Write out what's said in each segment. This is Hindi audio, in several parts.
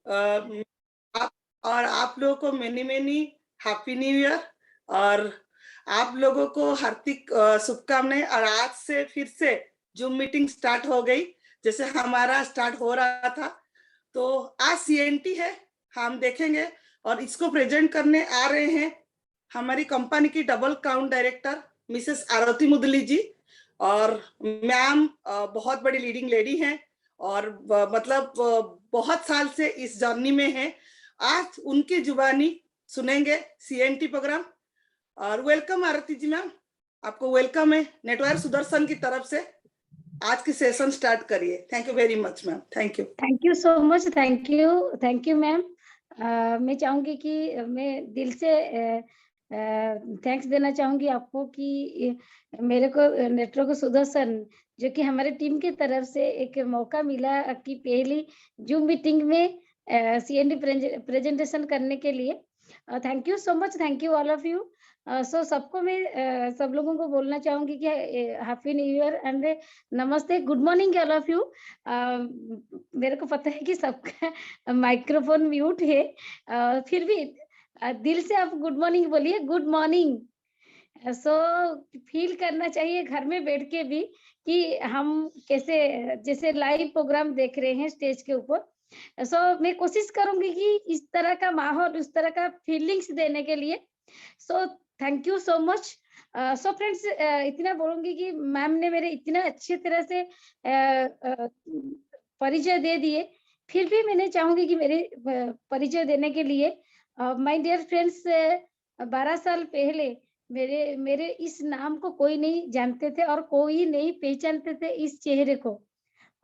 आप और आप लोगों को many many happy new year. और आप लोगों को हार्दिक शुभकामनाएं। और आज से फिर से जूम मीटिंग स्टार्ट हो गई, जैसे हमारा स्टार्ट हो रहा था। तो आज सीएनटी है, हम देखेंगे। और इसको प्रेजेंट करने आ रहे हैं हमारी कंपनी की डबल काउंट डायरेक्टर मिसेस आरती मुदली जी। और मैम बहुत बड़ी लीडिंग लेडी हैं, और मतलब बहुत साल से इस जर्नी में है। आज उनकी जुबानी सुनेंगे सीएनटी प्रोग्राम। और वेलकम आरती जी मैम, आपको वेलकम है नेटवर्क सुदर्शन की तरफ से। आज की सेशन स्टार्ट करिए। Thank you very much ma'am. Thank you so much. Thank you ma'am. मैं चाहूंगी कि मैं दिल से थैंक्स देना चाहूंगी आपको कि मेरे को नेटवर्क सुदर्शन जो कि हमारे टीम की तरफ से एक मौका मिला कि पहली जूम मीटिंग में सीएनडी प्रेजेंटेशन करने के लिए। Thank you so much. Thank you all of you. So सबको मैं सब लोगों को बोलना चाहूंगी कि हैप्पी न्यू ईयर एंड नमस्ते, good morning all of you. मेरे को पता है कि सबका माइक्रोफोन म्यूट है, फिर भी दिल से आप गुड मॉर्निंग बोलिए, गुड मॉर्निंग। सो फील करना चाहिए घर में बैठ के भी कि हम कैसे जैसे लाइव प्रोग्राम देख रहे हैं स्टेज के ऊपर। सो मैं कोशिश करूंगी कि इस तरह का माहौल, उस तरह का फीलिंग्स देने के लिए। So thank you so much. So friends, इतना बोलूंगी कि मैम ने मेरे इतना अच्छी तरह से परिचय दे दिए, फिर भी मैंने चाहूंगी कि मेरे परिचय देने के लिए माय डियर फ्रेंड्स, 12 साल पहले मेरे मेरे इस नाम को कोई नहीं जानते थे और कोई नहीं पहचानते थे इस चेहरे को।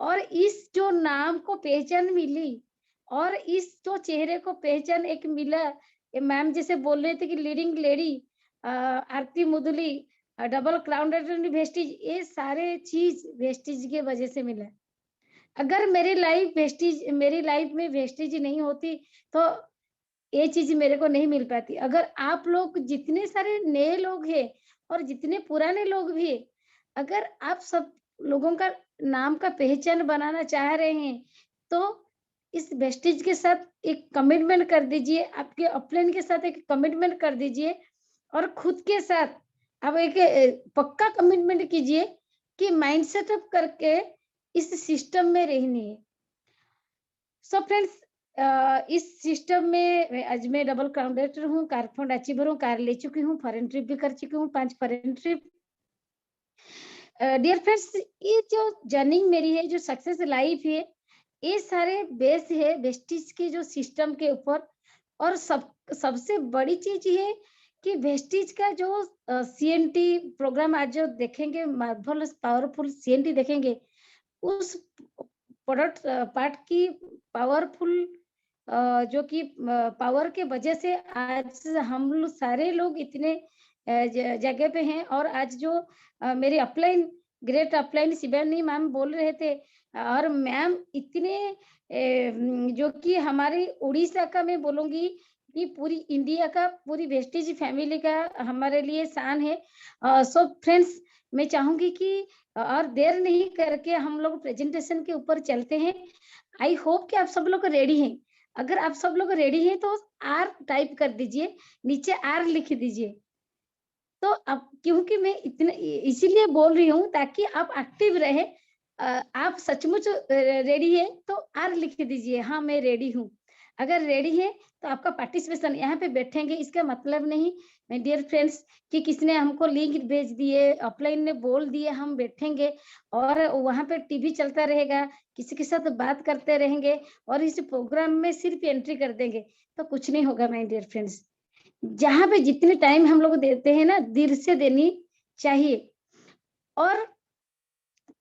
और इस जो नाम को पहचान मिली और इस जो चेहरे को पहचान एक मिला, मैम जैसे बोल रहे थे कि लीडिंग लेडी आरती मुदुली, डबल क्राउन वेस्टिज, ये सारे चीज वेस्टिज के वजह से मिला। अगर मेरी लाइफ में वेस्टिज नहीं होती तो ये चीज मेरे को नहीं मिल पाती। अगर आप लोग जितने सारे नए लोग हैं और जितने पुराने लोग भी हैं, अगर आप सब लोगों का नाम का पहचान बनाना चाह रहे हैं, तो इस वेस्टिज के साथ एक कमिटमेंट कर दीजिए, आपके अपलाइन के साथ एक कमिटमेंट कर दीजिए और खुद के साथ आप एक पक्का कमिटमेंट कीजिए कि माइंड सेटअप करके इस सिस्टम में रहनी है। सो फ्रेंड्स, इस सिस्टम में आज मैं डबल काउंटर हूँ, कार फंड अचीवर हूँ, कार ले चुकी हूँ, फॉरेन ट्रिप भी कर चुकी हूँ, 5 फॉरेन ट्रिप। डियर फ्रेंड्स, ये जो जर्नी मेरी है, जो सक्सेस लाइफ है, ये सारे बेस है वेस्टिज के जो सिस्टम के ऊपर। और सबसे बड़ी चीज ये कि वेस्टिज का जो सीएनटी प्रोग्राम आज जो देखेंगे, मार्वलस पावरफुल सीएनटी देखेंगे, उस प्रोडक्ट पार्ट की पावरफुल जो कि पावर के वजह से आज हम लोग सारे लोग इतने जगह पे हैं। और आज जो मेरे upline, great upline Shivani ma'am बोल रहे थे, और मैम इतने जो कि हमारे उड़ीसा का, मैं बोलूंगी कि पूरी इंडिया का, पूरी वेस्टिज फैमिली का हमारे लिए शान है। सो फ्रेंड्स, मैं चाहूंगी कि और देर नहीं करके हम लोग प्रेजेंटेशन के ऊपर चलते हैं। आई होप कि आप सब लोग रेडी हैं। अगर आप सब लोग रेडी हैं तो आर टाइप कर दीजिए, नीचे आर लिख दीजिए। तो अब क्योंकि मैं इतना इसीलिए बोल रही हूँ ताकि आप एक्टिव रहे। आप सचमुच रेडी है तो आर लिख दीजिए, हाँ मैं रेडी हूँ। अगर रेडी है तो आपका पार्टिसिपेशन यहाँ पे बैठेंगे, इसका मतलब नहीं माय डियर फ्रेंड्स कि किसने हमको लिंक भेज दिए, अपलाइन ने बोल दिए हम बैठेंगे और वहां पे टीवी चलता रहेगा, किसी के साथ बात करते रहेंगे और इस प्रोग्राम में सिर्फ एंट्री कर देंगे, तो कुछ नहीं होगा माय डियर फ्रेंड्स। जहाँ पे जितने टाइम हम लोग देते हैं ना, दिल से देनी चाहिए और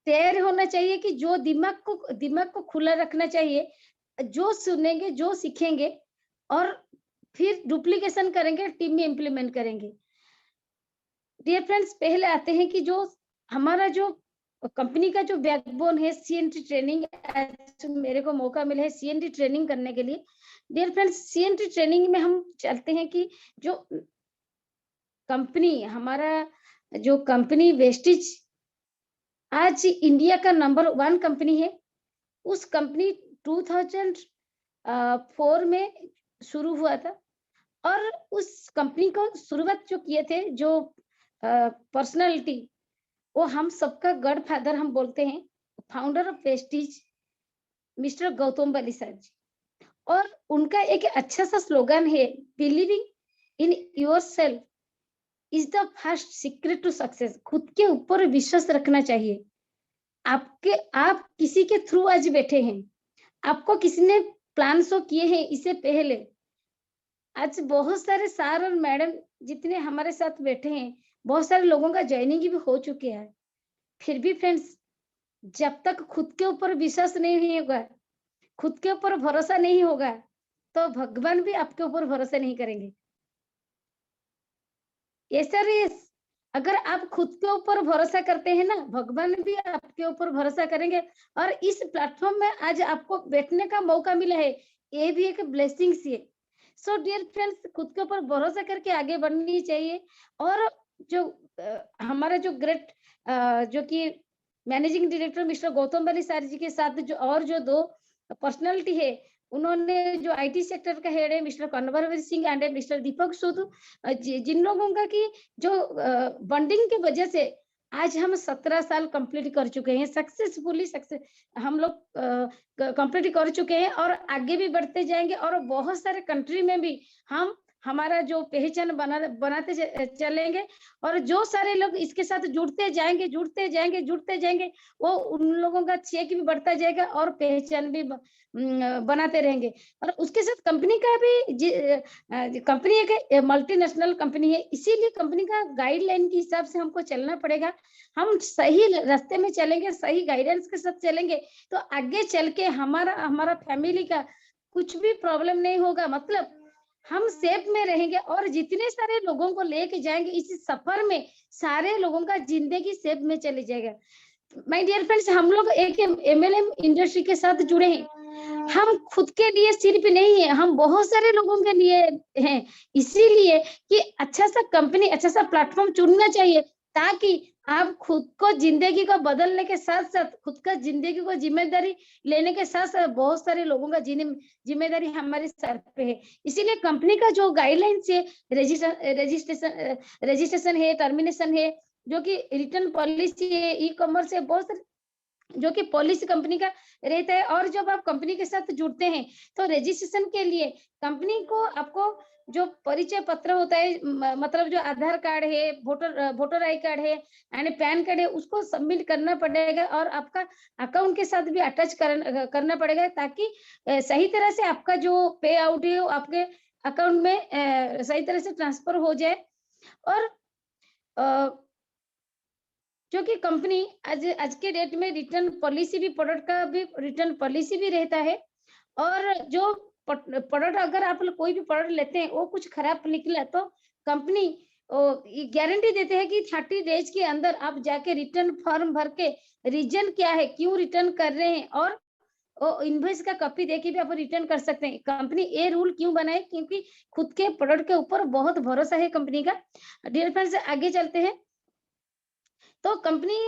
तैयार होना चाहिए कि जो दिमाग को खुला रखना चाहिए। जो सुनेंगे, जो सीखेंगे और फिर डुप्लीकेशन करेंगे, टीम में इम्प्लीमेंट करेंगे। डियर फ्रेंड्स, पहले आते हैं कि जो हमारा जो कंपनी का जो बैकबोन है सीएनटी ट्रेनिंग, मेरे को मौका मिला है सीएनटी ट्रेनिंग करने के लिए। डियर फ्रेंड्स, सीएनटी ट्रेनिंग में हम चलते हैं कि जो कंपनी, हमारा जो कंपनी वेस्टिज आज इंडिया का नंबर 1 कंपनी है, उस कंपनी 2004 में शुरू हुआ था और उस कंपनी को शुरुआत जो किए थे जो पर्सनालिटी, वो हम सबका गॉडफादर हम बोलते हैं, founder of Vestige mister Gautam Bali sir ji. और उनका एक अच्छा सा स्लोगन है, believing in yourself is the first secret to success. खुद के ऊपर विश्वास रखना चाहिए। आप किसी के थ्रू आज बैठे हैं, आपको किसी ने प्लान शो किए हैं इससे पहले। आज बहुत सारे सर और मैडम जितने हमारे साथ बैठे हैं, बहुत सारे लोगों का ज्वाइनिंग भी हो चुके हैं। फिर भी फ्रेंड्स, जब तक खुद के ऊपर विश्वास नहीं होगा, खुद के ऊपर भरोसा नहीं होगा, तो भगवान भी आपके ऊपर भरोसा नहीं करेंगे। ऐसा रेस, अगर आप खुद के ऊपर भरोसा करते हैं ना, भगवान भी आपके ऊपर भरोसा करेंगे। और इस प्लेटफॉर्म में आज आपको बैठने का मौका मिला है, ये भी एक ब्लेसिंग है। सो डियर फ्रेंड्स, खुद के ऊपर भरोसा करके आगे बढ़नी चाहिए। और जो हमारा जो ग्रेट जो कि managing director mister Gautam Bali sir जी के साथ जो दो पर्सनालिटी है, उन्होंने जो आईटी सेक्टर का हेड है मिस्टर कन्वरवीर सिंह एंड मिस्टर दीपक सूद, जिन लोगों का की जो बॉन्डिंग की वजह से आज हम 17 साल कंप्लीट कर चुके हैं, सक्सेसफुली हम लोग कंप्लीट कर चुके हैं और आगे भी बढ़ते जाएंगे। और बहुत सारे कंट्री में भी हम हमारा जो पहचान बनाते चलेंगे। और जो सारे लोग इसके साथ जुड़ते जाएंगे, वो उन लोगों का चेक भी बढ़ता जाएगा और पहचान भी बनाते रहेंगे। और उसके साथ कंपनी का भी, कंपनी एक मल्टीनेशनल कंपनी है, इसीलिए कंपनी का गाइडलाइन के हिसाब से हमको चलना पड़ेगा। हम सही रास्ते में चलेंगे, सही गाइडेंस के साथ चलेंगे, तो आगे चल के हमारा फैमिली का कुछ भी प्रॉब्लम नहीं होगा। मतलब हम सेफ में रहेंगे और जितने सारे लोगों को लेके जाएंगे इस सफर में, सारे लोगों का जिंदगी सेफ में चले जाएगा। माय डियर फ्रेंड्स, हम लोग एक एमएलएम इंडस्ट्री के साथ जुड़े हैं। हम खुद के लिए सिर्फ नहीं है, हम बहुत सारे लोगों के लिए हैं। इसीलिए कि अच्छा सा कंपनी, अच्छा सा प्लेटफॉर्म चुनना चाहिए, ताकि आप खुद को जिंदगी को बदलने के साथ साथ, खुद का जिंदगी को जिम्मेदारी लेने के साथ साथ, बहुत सारे लोगों का जिम्मेदारी हमारे सर पे है। इसीलिए कंपनी का जो गाइडलाइंस है, रजिस्ट्रेशन है, टर्मिनेशन है, जो कि रिटर्न पॉलिसी है, ई कॉमर्स है, बहुत सारे जो कि पॉलिसी कंपनी का रहता है। और जब आप कंपनी के साथ जुड़ते हैं, तो रजिस्ट्रेशन के लिए कंपनी को आपको जो परिचय पत्र होता है, मतलब जो आधार कार्ड है, वोटर आई कार्ड है एंड पैन कार्ड है, उसको सबमिट करना पड़ेगा। और आपका अकाउंट के साथ भी अटैच करना पड़ेगा, ताकि सही तरह से आपका जो पे आउट है वो आपके अकाउंट में सही तरह से ट्रांसफर हो जाए। और जो कि कंपनी आज के डेट में रिटर्न पॉलिसी भी, प्रोडक्ट का भी रिटर्न पॉलिसी भी रहता है। और जो प्रोडक्ट, अगर आप कोई भी प्रोडक्ट लेते हैं, वो कुछ खराब निकला, तो कंपनी गारंटी देते हैं कि 30 डेज के अंदर आप जाके रिटर्न फॉर्म भर के रीजन क्या है, क्यों रिटर्न कर रहे हैं, और इनवॉइस का कॉपी देके भी आप रिटर्न कर सकते हैं। कंपनी ये रूल क्यों बनाए? क्योंकि खुद के प्रोडक्ट के ऊपर बहुत भरोसा है कंपनी का। डियर फ्रेंड्स, आगे चलते हैं। तो कंपनी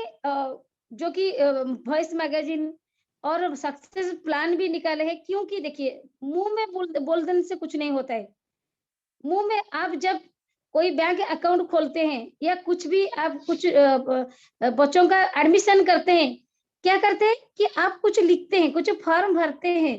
जो कि वॉइस मैगजीन और सक्सेस प्लान भी निकाले हैं, क्योंकि देखिए, मुंह में बोल देने से कुछ नहीं होता है। मुंह में आप जब कोई बैंक अकाउंट खोलते हैं या कुछ भी आप कुछ बच्चों का एडमिशन करते हैं, क्या करते हैं कि आप कुछ लिखते हैं, कुछ फॉर्म भरते हैं,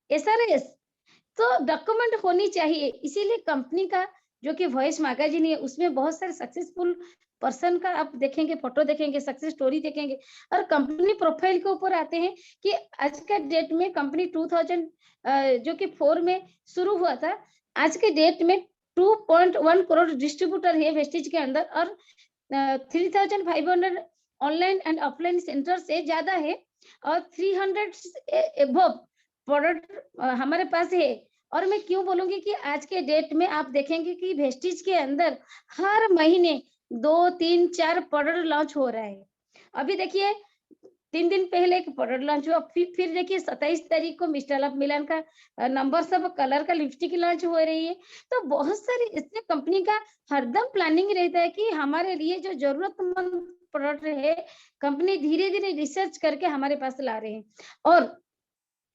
ऐसा रहे, तो डॉक्यूमेंट होनी चाहिए। इसीलिए कंपनी का जो कि वॉइस मैगजीन है, उसमें बहुत सारे सक्सेसफुल पर्सन का आप देखेंगे, फोटो देखेंगे, सक्सेस स्टोरी देखेंगे। और कंपनी प्रोफाइल के ऊपर आते हैं कि आज के डेट में कंपनी 2000 जो कि 4 में शुरू हुआ था, आज के डेट में 2.1 करोड़ डिस्ट्रीब्यूटर है वेस्टीज के अंदर, और 3500 ऑनलाइन एंड ऑफलाइन सेंटर से ज्यादा है, और 300 एबव प्रोडक्ट हमारे पास है। और मैं क्यों बोलूंगी कि आज के डेट में आप देखेंगे कि वेस्टीज के अंदर हर महीने 2, 3, 4 प्रोडक्ट लॉन्च हो रहा है। अभी देखिए, 3 दिन पहले एक प्रोडक्ट लॉन्च हुआ, फिर देखिए 27 तारीख को मिस्टर ऑफ मिलान का नंबर सब कलर का लिपस्टिक लॉन्च हो रही है। तो बहुत सारी इसमें कंपनी का हरदम प्लानिंग रहता है कि हमारे लिए जो जरूरतमंद प्रोडक्ट है, कंपनी धीरे धीरे रिसर्च करके हमारे पास ला रहे हैं। और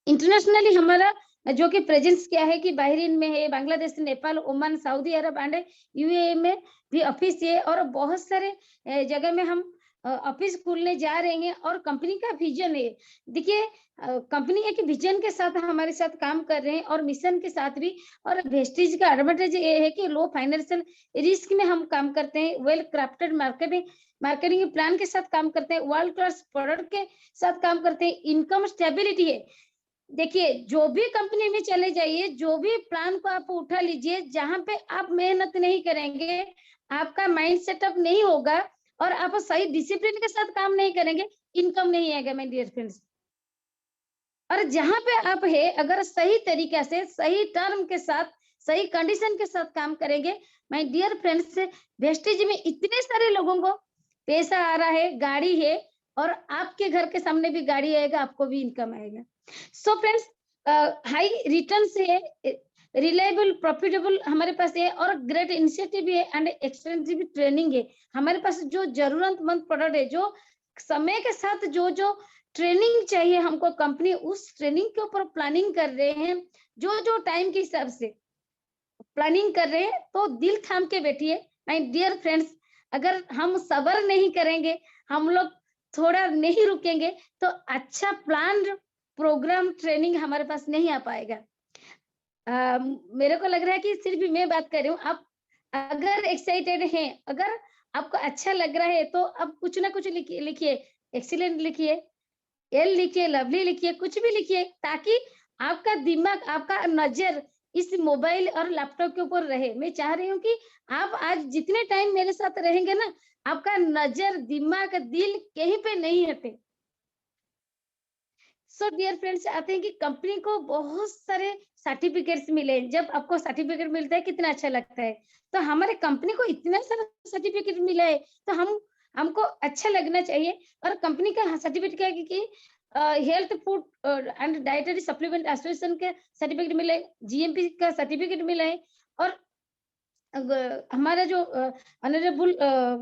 इंटरनेशनली हमारा जो कि प्रेजेंस क्या है कि बहरीन में है, Bangladesh, Nepal, Oman, Saudi Arab and UAE में भी ऑफिस है, और बहुत सारे जगह में हम ऑफिस खोलने जा रहे हैं। और कंपनी का विजन है, देखिए कंपनी एक विजन के साथ हमारे साथ काम कर रहे हैं और मिशन के साथ भी। और वेस्टीज का एडवांटेज ये है कि लो फाइनेंशियल रिस्क में हम काम करते हैं, वेल क्राफ्टेड मार्केटिंग प्लान के साथ काम करते हैं, वर्ल्ड क्लास प्रोडक्ट के साथ काम करते हैं, इनकम स्टेबिलिटी है। देखिए जो भी कंपनी में चले जाइए, जो भी प्लान को आप उठा लीजिए, जहां पे आप मेहनत नहीं करेंगे, आपका माइंड सेटअप नहीं होगा और आप सही डिसिप्लिन के साथ काम नहीं करेंगे, इनकम नहीं आएगा माय डियर फ्रेंड्स। और जहां पे आप है, अगर सही तरीके से, सही टर्म के साथ, सही कंडीशन के साथ काम करेंगे, माय डियर फ्रेंड्स, वेस्टेज में इतने सारे लोगों को पैसा आ रहा है, गाड़ी है, और आपके घर के सामने भी गाड़ी आएगा, आपको भी इनकम आएगा। सो फ्रेंड्स, हाई रिटर्न है, रिलायबल, प्रॉफिटेबल हमारे पास है, और ग्रेट इनिशिएटिव है एंड एक्सटेंसिव ट्रेनिंग है। हमारे पास जो जरूरतमंद प्रोडक्ट है, जो समय के साथ जो जो ट्रेनिंग चाहिए हमको, कंपनी उस ट्रेनिंग के ऊपर प्लानिंग कर रहे हैं, जो जो टाइम के हिसाब से प्लानिंग कर रहे हैं। तो दिल थाम के बैठिए माय डियर फ्रेंड्स, अगर हम सब्र नहीं करेंगे, हम लोग थोड़ा नहीं रुकेंगे, तो अच्छा प्लान, प्रोग्राम, ट्रेनिंग हमारे पास नहीं आ पाएगा। मेरे को लग रहा है कि सिर्फ मैं बात कर रही हूँ, आप अगर एक्साइटेड हैं, अगर आपको अच्छा लग रहा है, तो आप कुछ ना कुछ लिखिए, एक्सीलेंट लिखिए, एल लिखिए, लवली लिखिए, कुछ भी लिखिए, ताकि आपका दिमाग, आपका नजर इस मोबाइल और लैपटॉप के ऊपर रहे। मैं चाह रही हूँ कि आप आज जितने टाइम मेरे साथ रहेंगे ना, आपका नजर, दिमाग, दिल कहीं पे नहीं हटे। सो डियर फ्रेंड्स, आते हैं कि कंपनी को बहुत सारे सर्टिफिकेट्स मिले। जब आपको सर्टिफिकेट मिलता है, कितना अच्छा लगता है। तो हमारे कंपनी को इतना सारा सर्टिफिकेट मिला है, तो हमको अच्छा लगना चाहिए। और कंपनी का सर्टिफिकेट क्या है कि health food and dietary supplement association के सर्टिफिकेट मिले, जीएमपी का सर्टिफिकेट मिला है। और हमारा जो honourable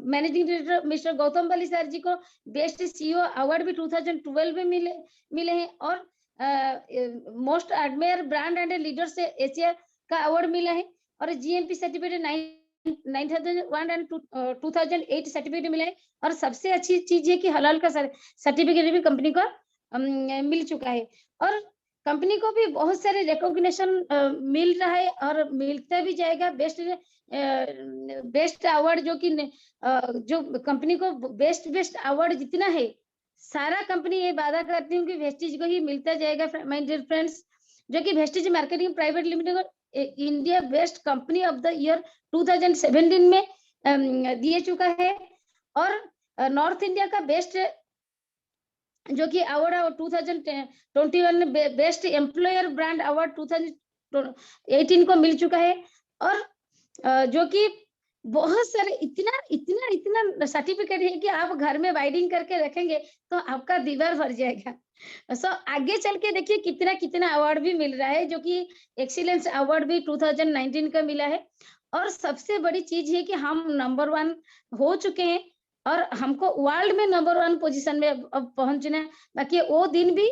managing director mister Gautam Bali sir ji को बेस्ट सीईओ अवार्ड भी 2012 में मिले हैं। और most admire brand and leader से एशिया का अवार्ड मिला है। और जीएमपी सर्टिफिकेट 9001 एंड 2008 सर्टिफिकेट मिला है। और सबसे अच्छी चीज है कि हलाल का सर्टिफिकेट भी कंपनी को मिल चुका है। और कंपनी को भी बहुत सारे रिकॉग्निशन मिल रहा है और मिलता भी जाएगा। बेस्ट अवार्ड जो कि जो कंपनी को बेस्ट अवार्ड जितना है, सारा कंपनी ये वादा करती हूँ कि वेस्टीज को ही मिलता जाएगा माय डियर फ्रेंड्स। जो कि वेस्टीज मार्केटिंग प्राइवेट लिमिटेड को India best company of the year 2017 में दिए चुका है। और नॉर्थ इंडिया का बेस्ट जो कि अवार्ड 2021 में बेस्ट एम्प्लॉयर ब्रांड अवार्ड 2018 को मिल चुका है। और जो कि बहुत सारे इतना इतना इतना सर्टिफिकेट है कि आप घर में बाइंडिंग करके रखेंगे तो आपका दीवार भर जाएगा। सो आगे चल के देखिए कितना कितना अवार्ड भी मिल रहा है, जो कि एक्सीलेंस अवार्ड भी 2019 का मिला है। और सबसे बड़ी चीज है कि हम नंबर 1 हो चुके हैं और हमको वर्ल्ड में नंबर 1 पोजीशन में अब पहुंचना है। बाकी वो दिन भी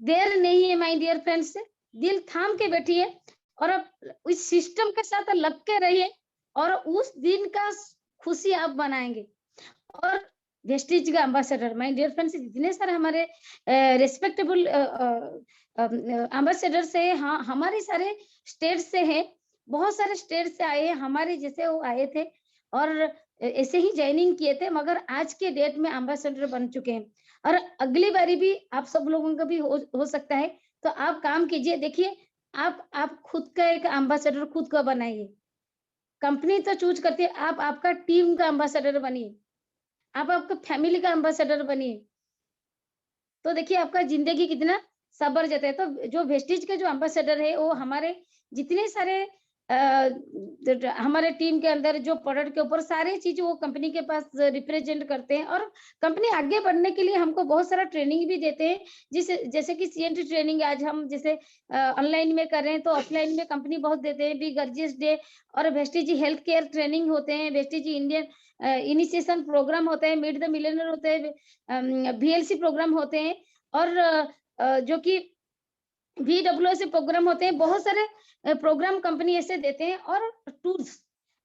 देर नहीं है माय डियर फ्रेंड्स, दिल थाम के बैठिए और अब इस सिस्टम के साथ लग के रहिए और उस दिन का खुशी आप बनाएंगे। और वेस्टीज का एम्बेसडर माय डियर फ्रेंड्स, जितने सारे हमारे रिस्पेक्टेबल एम्बेसडर से, हाँ हमारे सारे स्टेट से हैं, बहुत सारे स्टेट से आए हैं, हमारे जैसे वो आए थे और ऐसे ही ज्वाइनिंग किए थे, मगर आज के डेट में एम्बेसडर बन चुके हैं। और अगली बारी भी आप सब लोगों का भी हो सकता है। तो आप काम कीजिए, देखिए आप खुद का एक एम्बेसडर खुद का बनाइए। कंपनी तो चूज करती है, आप आपका टीम का एम्बेसडर बनिए, आप आपका फैमिली का एम्बेसडर बनिए। तो देखिए आपका जिंदगी कितना सबर जाता है। तो जो वेस्टीज के जो एम्बेसडर है, वो हमारे जितने सारे हमारे टीम के अंदर जो प्रोडक्ट के ऊपर सारे चीज वो कंपनी के पास रिप्रेजेंट करते हैं। और कंपनी आगे बढ़ने के लिए हमको बहुत सारा ट्रेनिंग भी देते हैं, जैसे कि सीएनटी ट्रेनिंग आज हम जैसे ऑनलाइन में कर रहे हैं, तो ऑफलाइन में कंपनी बहुत देते हैं, बिग गर्जियस डे और वेस्टीज हेल्थ केयर ट्रेनिंग होते हैं, वेस्टीज इंडियन इनिशिएशन प्रोग्राम होते हैं, मीट द मिलियनर होते हैं, VLC प्रोग्राम होते हैं। और जो कि VWS प्रोग्राम होते हैं, बहुत सारे प्रोग्राम कंपनी ऐसे देते हैं। और टूल्स,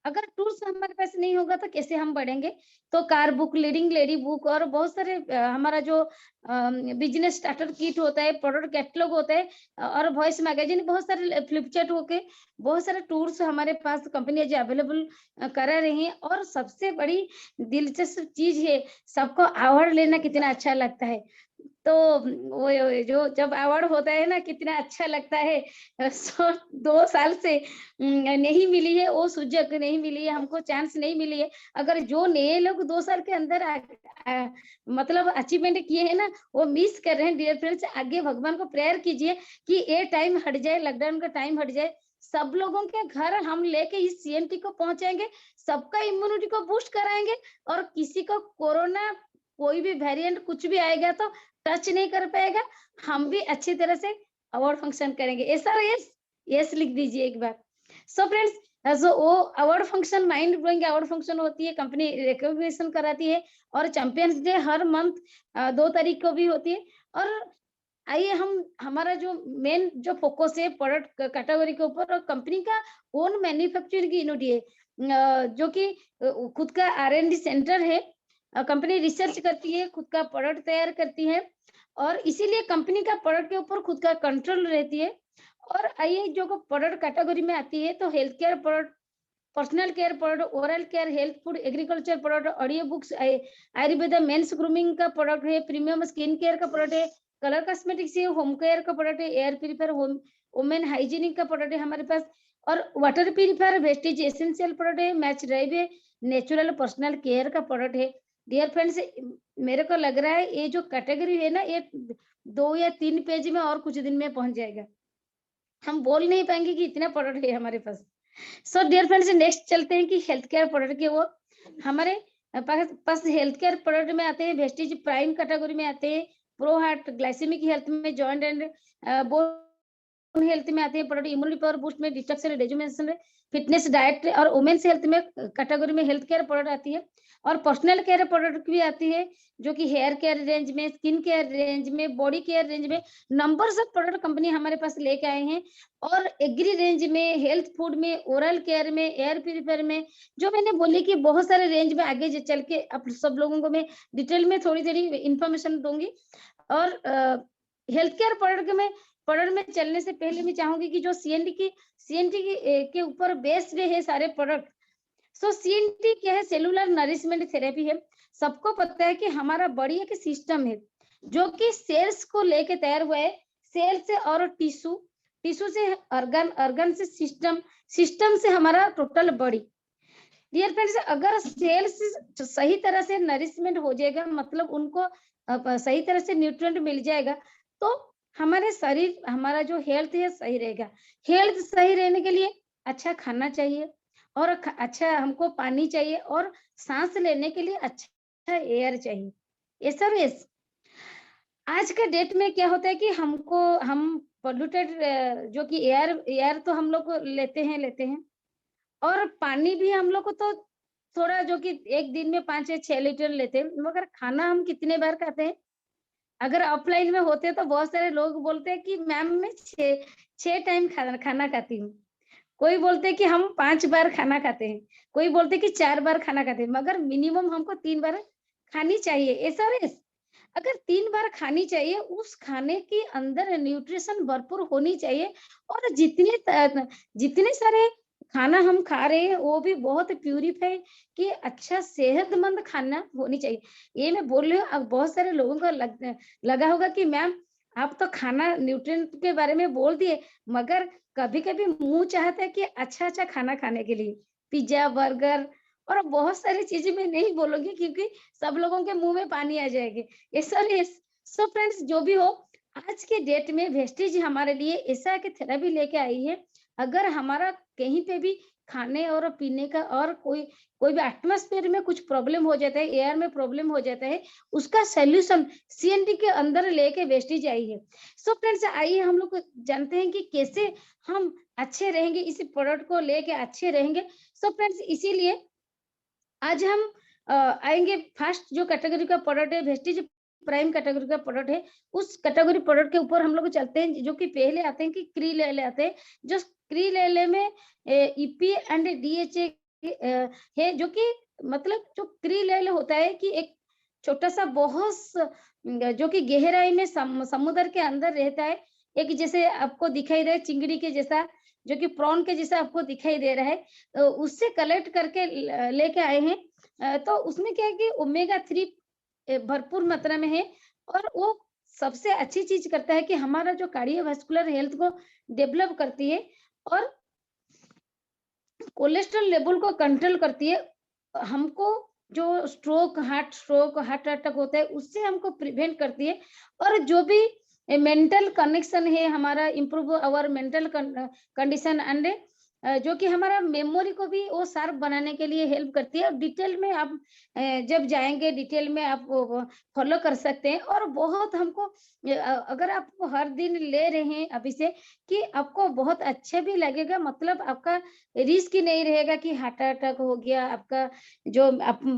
अगर टूल्स हमारे पास नहीं होगा तो कैसे हम बढ़ेंगे? तो car book, leading lady book और बहुत सारे हमारा जो बिजनेस स्टार्टर किट होता है, प्रोडक्ट कैटलॉग होता है और वॉइस मैगजीन, बहुत सारे फ्लिपचार्ट होके बहुत सारे टूल्स हमारे पास कंपनी जो अवेलेबल करा रही है। और सबसे बड़ी दिलचस्प चीज है, सबको अवार्ड लेना कितना अच्छा लगता है। तो वो जो जब अवार्ड होता है ना, कितना अच्छा लगता है। सो 2 साल से नहीं मिली है, वो सुजग नहीं मिली है, हमको चांस नहीं मिली है। अगर जो नए लोग 2 साल के अंदर मतलब अचीवमेंट किए हैं ना, वो मिस कर रहे हैं। डियर फ्रेंड्स, आगे भगवान को प्रेयर कीजिए कि ये टाइम हट जाए, लॉकडाउन का टाइम हट जाए, सब लोगों के घर हम लेके इस CNT को पहुंचाएंगे, सबका इम्यूनिटी को बूस्ट कराएंगे। और किसी को कोरोना, कोई भी वेरिएंट कुछ भी आएगा तो टच नहीं कर पाएगा। हम भी अच्छी तरह से अवार्ड फंक्शन करेंगे। यस सर, यस, यस लिख दीजिए एक बार। सो फ्रेंड्स, जो वो award function, mind blowing award function होती है, कंपनी रिकॉग्निशन कराती है। और चैंपियंस डे हर मंथ 2 तारीख को भी होती है। और आइए हम, हमारा जो मेन जो फोकस है प्रोडक्ट कैटेगरी के ऊपर, और कंपनी का ओन मैन्युफैक्चरिंग यूनिट है, जो कि खुद का R&D सेंटर है। कंपनी रिसर्च करती है, खुद का प्रोडक्ट तैयार करती है, और इसीलिए कंपनी का प्रोडक्ट के ऊपर खुद का कंट्रोल रहती है। और आइए जो प्रोडक्ट कैटेगरी में आती है, तो health care product, personal care product, oral care, health food, agriculture product, audio books, Ayurveda, mains grooming का प्रोडक्ट है, प्रीमियम स्किन केयर का प्रोडक्ट है, कलर कॉस्मेटिक्स है, होम केयर का प्रोडक्ट है, air purifier, home women hygienic का प्रोडक्ट है हमारे पास, और water purifier, wastage essential product है, मैच ड्राइव है, नेचुरल पर्सनल केयर का प्रोडक्ट है। डियर फ्रेंड्स, मेरे को लग रहा है ये जो कैटेगरी है ना, ये 2 या 3 पेज में और कुछ दिन में पहुंच जाएगा। हम बोल नहीं पाएंगे कि इतना प्रोडक्ट है हमारे पास। सो डियर फ्रेंड्स, नेक्स्ट चलते हैं कि हेल्थ केयर प्रोडक्ट के वो हमारे पास हेल्थ केयर प्रोडक्ट में आते हैं। वेस्टीज प्राइम कैटेगरी में आते हैं, प्रो हार्ट, ग्लाइसेमिक हेल्थ में, जॉइंट एंड बोन हेल्थ में आते हैं प्रोडक्ट, इम्यूनिटी पावर बूस्ट में, डिटॉक्स एंड रेजुविनेशन में, फिटनेस डाइट और वुमेन्स हेल्थ में कैटेगरी में हेल्थ केयर प्रोडक्ट आती है। और पर्सनल केयर प्रोडक्ट भी आती है, जो कि हेयर केयर रेंज में, स्किन केयर रेंज में, बॉडी केयर रेंज में, नंबर्स ऑफ प्रोडक्ट कंपनी हमारे पास लेके आए हैं। और एग्री रेंज में, हेल्थ फूड में, ओरल केयर में, एयर प्यूरिफायर में, जो मैंने बोली कि बहुत सारे रेंज में आगे चल के आप सब लोगों को मैं डिटेल में थोड़ी थोड़ी इंफॉर्मेशन दूंगी। और हेल्थ केयर प्रोडक्ट में चलने से पहले मैं चाहूंगी कि जो CNT के ऊपर बेस्ड है सारे प्रोडक्ट। सो CNT क्या है? सेलुलर नरिशमेंट थेरेपी है। सबको पता है कि हमारा बॉडी एक सिस्टम है जो कि सेल्स को लेके तैयार हुआ है। सेल से और टिश्यू से ऑर्गन से सिस्टम से हमारा टोटल बॉडी। डियर फ्रेंड्स, अगर सेल्स सही तरह से नरिशमेंट हो जाएगा, मतलब उनको सही तरह से न्यूट्रिएंट मिल जाएगा, तो हमारे शरीर, हमारा जो हेल्थ है सही रहेगा। हेल्थ सही रहने के लिए अच्छा खाना चाहिए, और अच्छा हमको पानी चाहिए, और सांस लेने के लिए अच्छा एयर चाहिए। ये सर, यस। आज के डेट में क्या होता है कि हम पोल्यूटेड, जो कि एयर तो हम लोग लेते हैं, और पानी भी हम लोग को तो थोड़ा, जो कि एक दिन में 5 या 6 लीटर लेते हैं, मगर खाना हम कितने बार खाते हैं? अगर ऑफलाइन में होते तो बहुत सारे लोग बोलते हैं कि मैम मैं 6 टाइम खाना खाती हूँ। कोई बोलते हैं कि हम 5 बार खाना खाते हैं, कोई बोलते हैं कि 4 बार खाना खाते हैं, मगर मिनिमम हमको 3 बार खानी चाहिए। ऐसा है, अगर 3 बार खानी चाहिए, उस खाने के अंदर न्यूट्रिशन भरपूर होनी चाहिए। और जितने सारे खाना हम खा रहे हैं, वो भी बहुत प्यूरिफाई कि अच्छा सेहतमंद खाना होनी चाहिए। ये मैं बोल रही हूँ, अब बहुत सारे लोगों को लगा होगा कि मैम आप तो खाना न्यूट्रिएंट के बारे में बोल दिए, मगर कभी-कभी मुँह चाहता है कि अच्छा-अच्छा खाना खाने के लिए, पिज़्ज़ा, बर्गर और बहुत सारी चीज़ें मैं नहीं बोलूँगी, क्योंकि सब लोगों के मुँह में पानी आ जाएगी। यस। सो फ्रेंड्स, जो भी हो, आज के डेट में वेस्टीज हमारे लिए ऐसा कि थेरेपी लेके आई है। अगर हमारा कहीं पे भी खाने और पीने का, और कोई कोई भी एटमॉस्फेयर में कुछ प्रॉब्लम हो जाता है, एयर में प्रॉब्लम हो जाता है, उसका सॉल्यूशन CNT के अंदर लेके वेस्टीज आई है। सो फ्रेंड्स, आइए हम लोग जानते हैं कि कैसे हम अच्छे रहेंगे, इस प्रोडक्ट को लेके अच्छे रहेंगे। सो फ्रेंड्स, इसीलिए आज हम आएंगे फर्स्ट जो कैटेगरी का प्रोडक्ट है, वेस्टीज प्राइम कैटेगरी का प्रोडक्ट है, उस कैटेगरी प्रोडक्ट के ऊपर हम लोग चलते हैं, जो कि पहले आते हैं कि क्री ले आते हैं, जो क्री ले में ईपी एंड डीएचए है, जो कि मतलब जो क्री ले होता है कि एक छोटा सा बहुत जो कि गहराई में समुद्र के अंदर रहता है, एक जैसे आपको दिखाई दे चिंगड़ी के जैसा, जो कि प्रॉन के जैसा आपको दिखाई दे रहा है, तो उससे कलेक्ट करके लेके आए हैं। तो उसमें क्या है कि ओमेगा 3 भरपूर मात्रा में है, और वो सबसे अच्छी चीज करता है कि हमारा जो कार्डियोवास्कुलर हेल्थ को डेवलप करती है, और कोलेस्ट्रॉल लेवल को कंट्रोल करती है। हमको जो हार्ट अटैक होता है, उससे हमको प्रिवेंट करती है। और जो भी मेंटल कनेक्शन है हमारा, improve our mental condition and जो कि हमारा मेमोरी को भी वो शार्प बनाने के लिए हेल्प करती है। और डिटेल में आप जब जाएंगे, डिटेल में आप फॉलो कर सकते हैं। और बहुत हमको अगर आप हर दिन ले रहे हैं अभी से, कि आपको बहुत अच्छा भी लगेगा, मतलब आपका रिस्क ही नहीं रहेगा कि हार्ट अटैक हो गया आपका। जो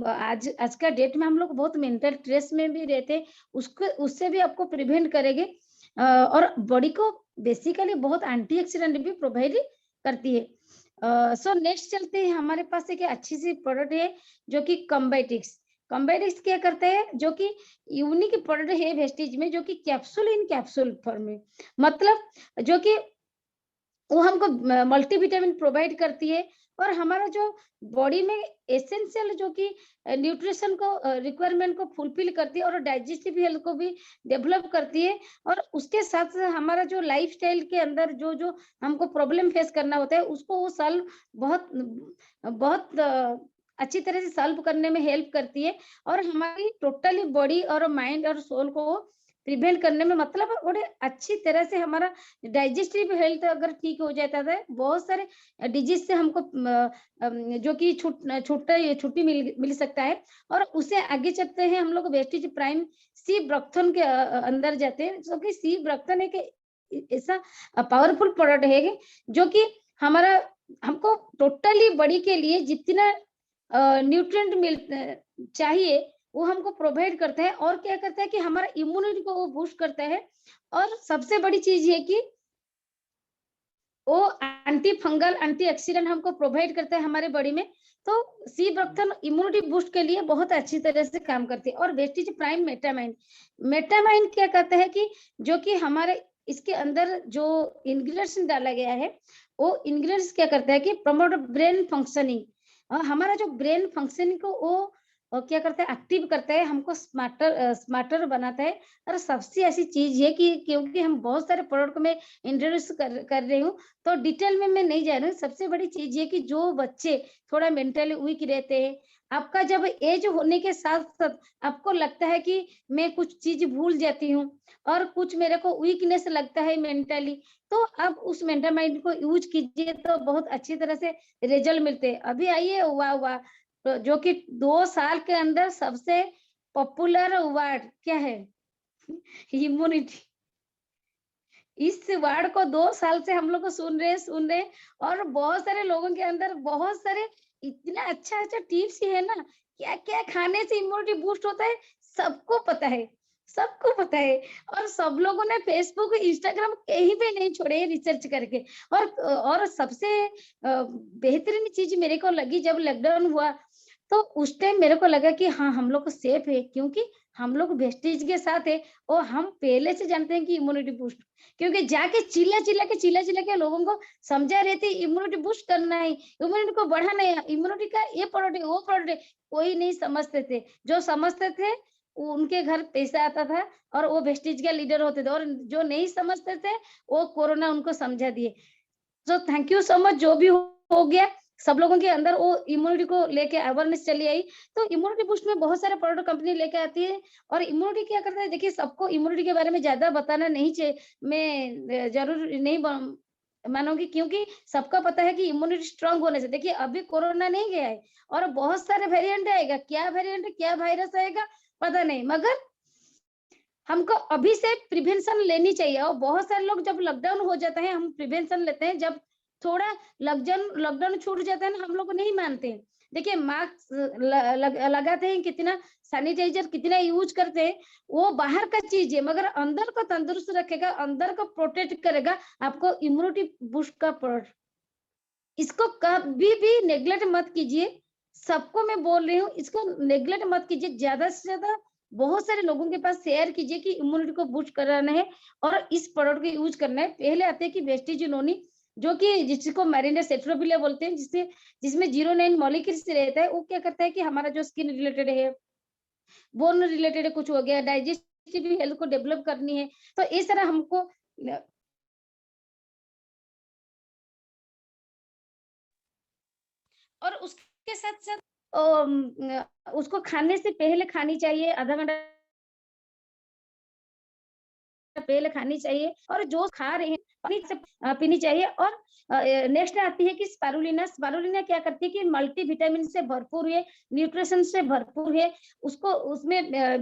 आज का डेट में हम लोग बहुत मेंटल स्ट्रेस में भी रहते हैं, उसको उससे भी आपको प्रिवेंट करेंगे। और बॉडी को बेसिकली बहुत एंटीऑक्सीडेंट भी प्रोवाइड करती है। सो नेक्स्ट चलते हैं, हमारे पास एक अच्छी सी प्रोडक्ट है जो कि कम्बाइटिक्स। कम्बाइटिक्स क्या करता है, जो कि यूनिक प्रोडक्ट है वेस्टीज में, जो कि कैप्सूल इन कैप्सूल फॉर्म में, मतलब जो कि वो हमको मल्टीविटामिन प्रोवाइड करती है, और हमारा जो बॉडी में एसेंशियल जो कि न्यूट्रिशन को रिक्वायरमेंट को फुलफिल करती है, और डाइजेस्टिव हेल्थ को भी डेवलप करती है। और उसके साथ हमारा जो लाइफस्टाइल के अंदर जो जो हमको प्रॉब्लम फेस करना होता है, उसको वो सॉल्व बहुत बहुत अच्छी तरह से सॉल्व करने में हेल्प करती है। और हमारी टोटली बॉडी और माइंड और सोल को प्रिवेंट करने में, मतलब बड़े अच्छी तरह से हमारा डाइजेस्टिव हेल्थ अगर ठीक हो जाता है, बहुत सारे डिजीज से हमको जो कि छुट्टी मिल सकता है। और उसे आगे चलते हैं हम लोग वेस्टीज प्राइम सी ब्रक्थन के अंदर जाते हैं, जो कि सी ब्रक्थन एक ऐसा पावरफुल प्रोडक्ट है जो कि हमारा हमको टोटली बॉडी के लिए जितना न्यूट्रिएंट चाहिए वो हमको प्रोवाइड करता है। और क्या करता है कि हमारा इम्यूनिटी को वो बूस्ट करता है। और सबसे बड़ी चीज ये कि वो एंटी फंगल एंटीऑक्सीडेंट हमको प्रोवाइड करता है हमारे बॉडी में। तो सी ब्रक्थन इम्यूनिटी बूस्ट के लिए बहुत अच्छी तरह से काम करती है। और वेस्टीज प्राइम मेटामाइन, मेटामाइन क्या कहता है कि जो कि हमारे इसके अंदर जो इंग्रेडिएंट्स डाला गया है, वो इंग्रेडिएंट्स क्या करता है कि प्रमोट ब्रेन फंक्शनिंग, हमारा जो ब्रेन फंक्शनिंग को वो क्या करता है, एक्टिव करता है, हमको स्मार्टर बनाता है। और सबसे ऐसी चीज है कि क्योंकि हम बहुत सारे प्रोडक्ट में इंट्रोड्यूस कर रही हूँ, तो डिटेल में मैं नहीं जा रही हूँ। सबसे बड़ी चीज ये कि जो बच्चे थोड़ा मेंटली वीक रहते हैं, आपका जब एज होने के साथ साथ आपको लगता है कि मैं कुछ चीज भूल जाती हूँ, और कुछ मेरे को वीकनेस लगता है मेंटली, तो आप उस मेंटल माइंड को यूज कीजिए, तो बहुत अच्छी तरह से रिजल्ट मिलते हैं। अभी आइए वाह वाह, तो जो कि 2 साल के अंदर सबसे पॉपुलर वर्ड क्या है, इम्यूनिटी। इस वर्ड को 2 साल से हम लोग को सुन रहे हैं, और बहुत सारे लोगों के अंदर बहुत सारे इतना अच्छा अच्छा टिप्स ही है ना, क्या क्या खाने से इम्यूनिटी बूस्ट होता है, सबको पता है, सबको पता है। और सब लोगों ने फेसबुक इंस्टाग्राम कहीं पे नहीं छोड़े रिसर्च करके। और सबसे बेहतरीन चीज मेरे को लगी जब लॉकडाउन हुआ, तो उस टाइम मेरे को लगा कि हाँ हम लोग सेफ है, क्योंकि हम लोग वेस्टीज के साथ है, और हम पहले से जानते हैं कि इम्यूनिटी बूस्ट, क्योंकि जाके चिल्ला के लोगों को समझा रहे थे इम्यूनिटी बूस्ट करना है, इम्यूनिटी को बढ़ाना है, इम्यूनिटी का ये प्रोडक्ट है वो प्रोडक्ट है। कोई नहीं समझते थे, जो समझते थे उनके घर पैसा आता था, और वो वेस्टीज के लीडर होते थे, और जो नहीं समझते थे वो कोरोना उनको समझा दिए। So thank you so much, जो भी हो गया, सब लोगों के अंदर वो इम्यूनिटी को लेके अवेयरनेस चली आई। तो इम्यूनिटी बूस्ट में बहुत सारे प्रोडक्ट कंपनी लेके आती है। और इम्यूनिटी क्या करता है, देखिए सबको इम्यूनिटी के बारे में ज्यादा बताना नहीं चाहिए, मैं जरूर नहीं मानूंगी, क्योंकि सबका पता है कि इम्यूनिटी स्ट्रांग होने से, देखिए अभी कोरोना नहीं गया है, और बहुत सारे वेरिएंट आएगा, क्या वेरिएंट क्या वायरस आएगा पता नहीं, मगर हमको अभी से प्रिवेंशन लेनी चाहिए। और बहुत सारे लोग जब लॉकडाउन हो जाता है हम प्रिवेंशन लेते हैं, जब थोड़ा लॉकडाउन छूट जाता है ना, हम लोग नहीं मानते हैं, देखिए मास्क लगाते हैं, कितना सैनिटाइजर कितना यूज करते हैं, वो बाहर का चीज है, मगर अंदर को तंदुरुस्त रखेगा, अंदर को प्रोटेक्ट करेगा, आपको इम्यूनिटी बूस्ट का प्रोडक्ट। इसको कभी भी नेग्लेक्ट मत कीजिए। सबको मैं बोल रही हूँ, इसको नेग्लेक्ट मत कीजिए, ज्यादा से ज्यादा बहुत सारे लोगों के पास शेयर कीजिए कि इम्यूनिटी को बूस्ट कराना है और इस प्रोडक्ट को यूज करना है। पहले आते हैं कि वेस्टीज नोनी, जो कि जिसको मैरिनेट सेट्रोबिलिया बोलते हैं, जिसमें 09 मॉलिक्यूल्स रहता है। वो क्या करता है कि हमारा जो स्किन रिलेटेड है, बोन रिलेटेड कुछ हो गया, डाइजेस्टिव हेल्थ को डेवलप करनी है, तो इस तरह हमको और उसके साथ साथ उसको खाने से पहले खानी चाहिए, आधा घंटा पहले खानी चाहिए, और जो खा रहे हैं पानी से पीनी चाहिए। और नेक्स्ट आती है कि स्पारुलिना। स्पारुलिना क्या करती है कि मल्टी विटामिन से भरपूर है, न्यूट्रिशन से भरपूर है। उसको उसमें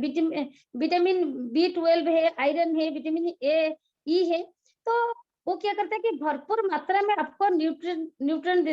विटामिन B12 है, आयरन है, विटामिन ए ई है। तो वो क्या करता है कि भरपूर मात्रा में आपको न्यूट्रिएंट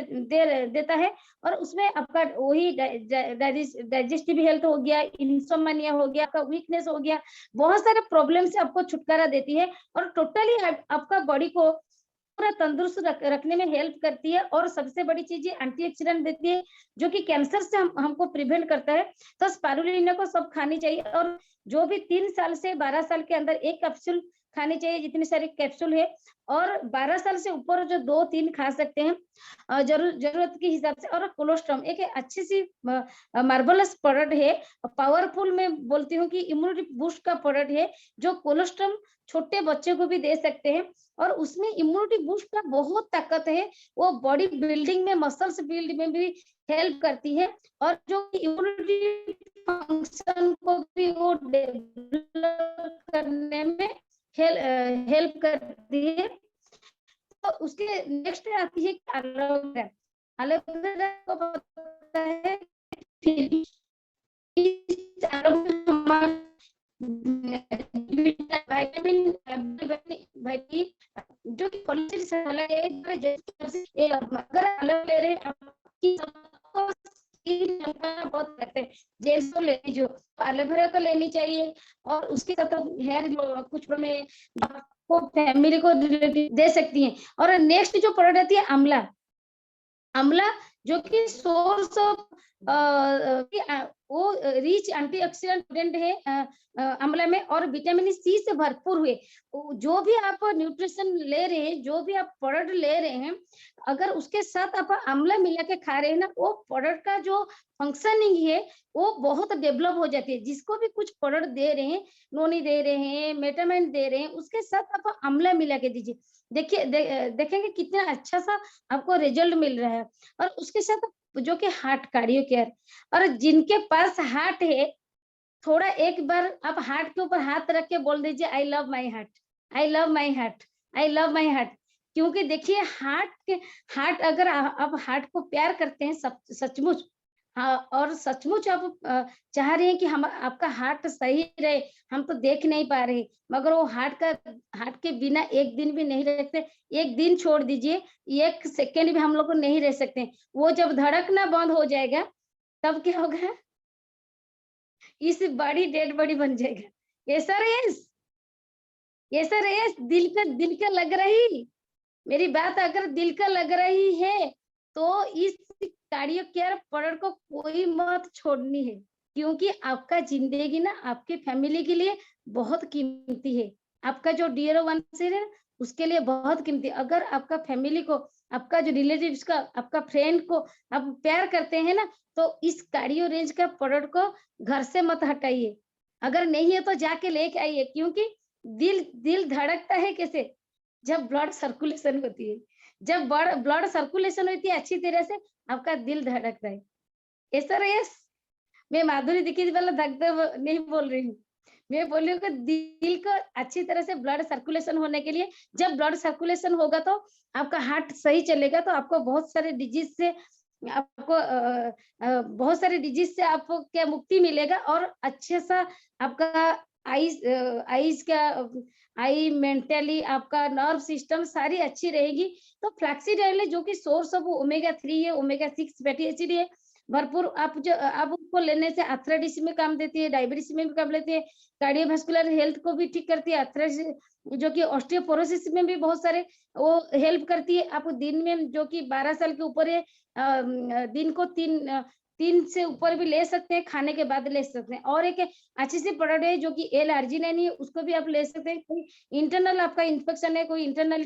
देता है, और उसमें आपका वही डाइजेस्टिव हेल्थ हो गया, इंसोम्निया हो गया, आपका वीकनेस हो गया, बहुत सारे प्रॉब्लम से आपको छुटकारा देती है, और टोटली आपका बॉडी को पूरा तंदुरुस्त रखने में हेल्प करती है। और सबसे बड़ी चीज ये एंटीऑक्सीडेंट देती है, जो कि कैंसर से हमको प्रिवेंट करता है। तो स्पारुलिना को सब खानी चाहिए, और जो भी 3 साल से 12 साल के अंदर एक कैप्सूल खानी चाहिए, जितनी सारी कैप्सूल है। और 12 साल से ऊपर जो 2-3 खा सकते हैं जरूरत के हिसाब से। और कोलोस्ट्रम एक अच्छी सी मार्वलस प्रोडक्ट है, पावरफुल मैं बोलती हूँ कि इम्यूनिटी बूस्ट का प्रोडक्ट है, जो कोलोस्ट्रम छोटे बच्चे को भी दे सकते हैं, और उसमें इम्यूनिटी बूस्ट का बहुत ताकत है। वो बॉडी बिल्डिंग में, मसल्स बिल्ड में भी हेल्प करती है, और जो इम्यूनिटी फंक्शन को भी वो डेवलप करने में हेल्प करती है। तो उसके नेक्स्ट आती है एलोवेरा। एलोवेरा को पता है फिर विटामिन जो कि अगर एलोवेरा ले रहे आपकी बहुत करते हैं, जेल्स तो लेनी, जो एलोवेरा तो लेनी चाहिए। और उसके साथ हेयर कुछ में आपको फैमिली को दे सकती हैं। और नेक्स्ट जो प्रोडक्ट आती है आंवला। आंवला जो कि सोर्स ऑफ वो रिच एंटीऑक्सीडेंट है आंवला में, और विटामिन सी से भरपूर हुए। जो भी आप न्यूट्रिशन ले रहे हैं, जो भी आप प्रोडक्ट ले रहे हैं, अगर उसके साथ आप आंवला मिला के खा रहे हैं ना, वो प्रोडक्ट का जो फंक्शनिंग है वो बहुत डेवलप हो जाती है। जिसको भी कुछ प्रोडक्ट दे रहे हैं, नोनी दे रहे हैं, मेटामेंट दे रहे हैं, उसके साथ आप आंवला मिला के दीजिए। देखिए देखेंगे कितना अच्छा सा आपको रिजल्ट मिल रहा है। और उसके साथ जो कि हार्ट कार्डियो केयर, और जिनके पास हार्ट है, थोड़ा एक बार आप हार्ट के ऊपर हाथ रख के बोल दीजिए, I love my heart, I love my heart, I love my heart. क्योंकि देखिए हार्ट अगर आप हार्ट को प्यार करते हैं सचमुच, हाँ, और सचमुच आप चाह रहे हैं कि हम आपका हार्ट सही रहे, हम तो देख नहीं पा रहे, मगर वो हार्ट के बिना एक दिन भी नहीं रह सकते। एक दिन छोड़ दीजिए, 1 सेकेंड भी हम लोग को नहीं रह सकते। वो जब धड़कना बंद हो जाएगा, तब क्या होगा, इस बॉडी डेड बॉडी बन जाएगा। ऐसा रेस, ऐसा रेस दिल का लग रही, मेरी बात अगर दिल का लग रही है, तो इस कार्डियो केयर प्रोडक्ट को कोई मत छोड़नी है। क्योंकि आपका जिंदगी ना आपके फैमिली के लिए बहुत कीमती है। आपका जो डियर वन से है, उसके लिए बहुत कीमती। अगर आपका फैमिली को, आपका जो रिलेटिव्स का, आपका फ्रेंड को आप प्यार करते हैं ना, तो इस कार्डियो रेंज का प्रोडक्ट को घर से मत हटाइए। अगर नहीं है तो जाके लेके आइए। क्योंकि दिल धड़कता है कैसे, जब ब्लड सर्कुलेशन होती है। जब ब्लड सर्कुलेशन होती है अच्छी तरह से, आपका दिल धड़कता है। ऐसा रेस, मैं माधुरी दीक्षित वाला धड़कता नहीं बोल रही हूँ, मैं बोल रही हूँ कि दिल को अच्छी तरह से ब्लड सर्कुलेशन होने के लिए, जब ब्लड सर्कुलेशन होगा तो आपका हार्ट सही चलेगा, तो आपको बहुत सारे डिजीज से बहुत सारे डिजीज से आपको क्या मुक्ति मिलेगा। और अच्छे सा आपका आईज का, आई मेंटली, आपका नर्व सिस्टम सारी अच्छी रहेगी। तो फ्लैक्सीड ऑयल जो कि सोर्स ऑफ ओमेगा 3 है, ओमेगा 6 फैटी एसिड है, भरपूर आप उसको लेने से आर्थराइटिस में काम देती है, डायबिटीज में भी काम लेती है, कार्डियोवास्कुलर हेल्थ को भी ठीक करती है, आर्थराइटिस जो कि ऑस्टियोपोरोसिस में भी बहुत सारे वो हेल्प करती है। आप दिन में जो कि 12 साल के ऊपर है दिन को 3 से ऊपर भी ले सकते हैं, खाने के बाद ले सकते हैं। और एक अच्छी सी प्रोडक्ट है जो कि L-arginine है, उसको भी आप ले सकते हैं। कोई इंटरनल आपका इन्फेक्शन है, कोई इंटरनल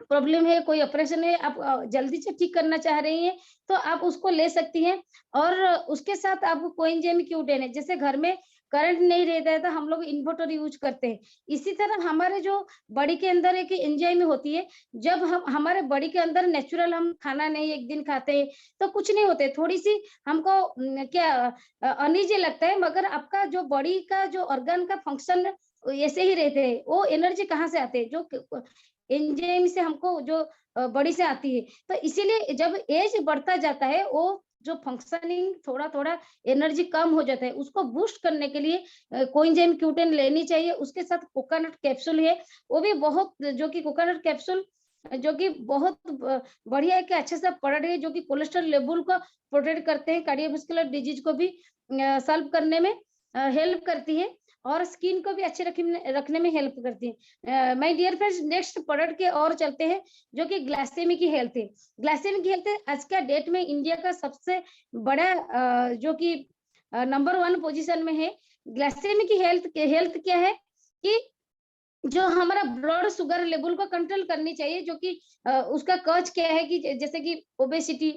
प्रॉब्लम है, कोई ऑपरेशन है, आप जल्दी से ठीक करना चाह रही हैं, तो आप उसको ले सकती हैं। और उसके साथ आप कोएंजाइम Q10 है, जैसे घर में करंट नहीं रहता है तो हम लोग इन्वर्टर यूज करते हैं। इसी तरह हमारे जो बॉडी के अंदर एक एंजाइम होती है, जब हम हमारे बॉडी के अंदर नेचुरल हम खाना नहीं एक दिन खाते हैं तो कुछ नहीं होते, थोड़ी सी हमको क्या अनईजी लगता है, मगर आपका जो बॉडी का जो ऑर्गन का फंक्शन ऐसे ही रहते हैं। वो एनर्जी कहाँ से आते हैं, जो एंजाइम से हमको जो बॉडी से आती है। तो इसीलिए जब एज बढ़ता जाता है, वो जो फंक्शनिंग थोड़ा-थोड़ा एनर्जी कम हो जाता है, उसको बूस्ट करने के लिए कोएंजाइम Q10 लेनी चाहिए। उसके साथ कोकोनट कैप्सूल है, वो भी बहुत जो कि कोकोनट कैप्सूल जो कि बहुत बढ़िया है कि अच्छा सा प्रोडक्ट है, जो कि कोलेस्ट्रॉल लेवल को प्रोटेक्ट करते हैं, कार्डियोवास्कुलर डिजीज को भी सॉल्व करने में हेल्प करती है और स्किन को भी अच्छे रखने में हेल्प करती है। My dear friends, next product के और चलते हैं जो कि ग्लाइसेमिक की हेल्थ है। ग्लाइसेमिक की हेल्थ आज का डेट में इंडिया का सबसे बड़ा जो कि नंबर 1 पोजीशन में है। ग्लाइसेमिक की हेल्थ क्या है कि जो हमारा ब्लड शुगर लेवल को कंट्रोल करनी चाहिए, जो कि उसका कॉज क्या है कि जैसे कि ओबेसिटी,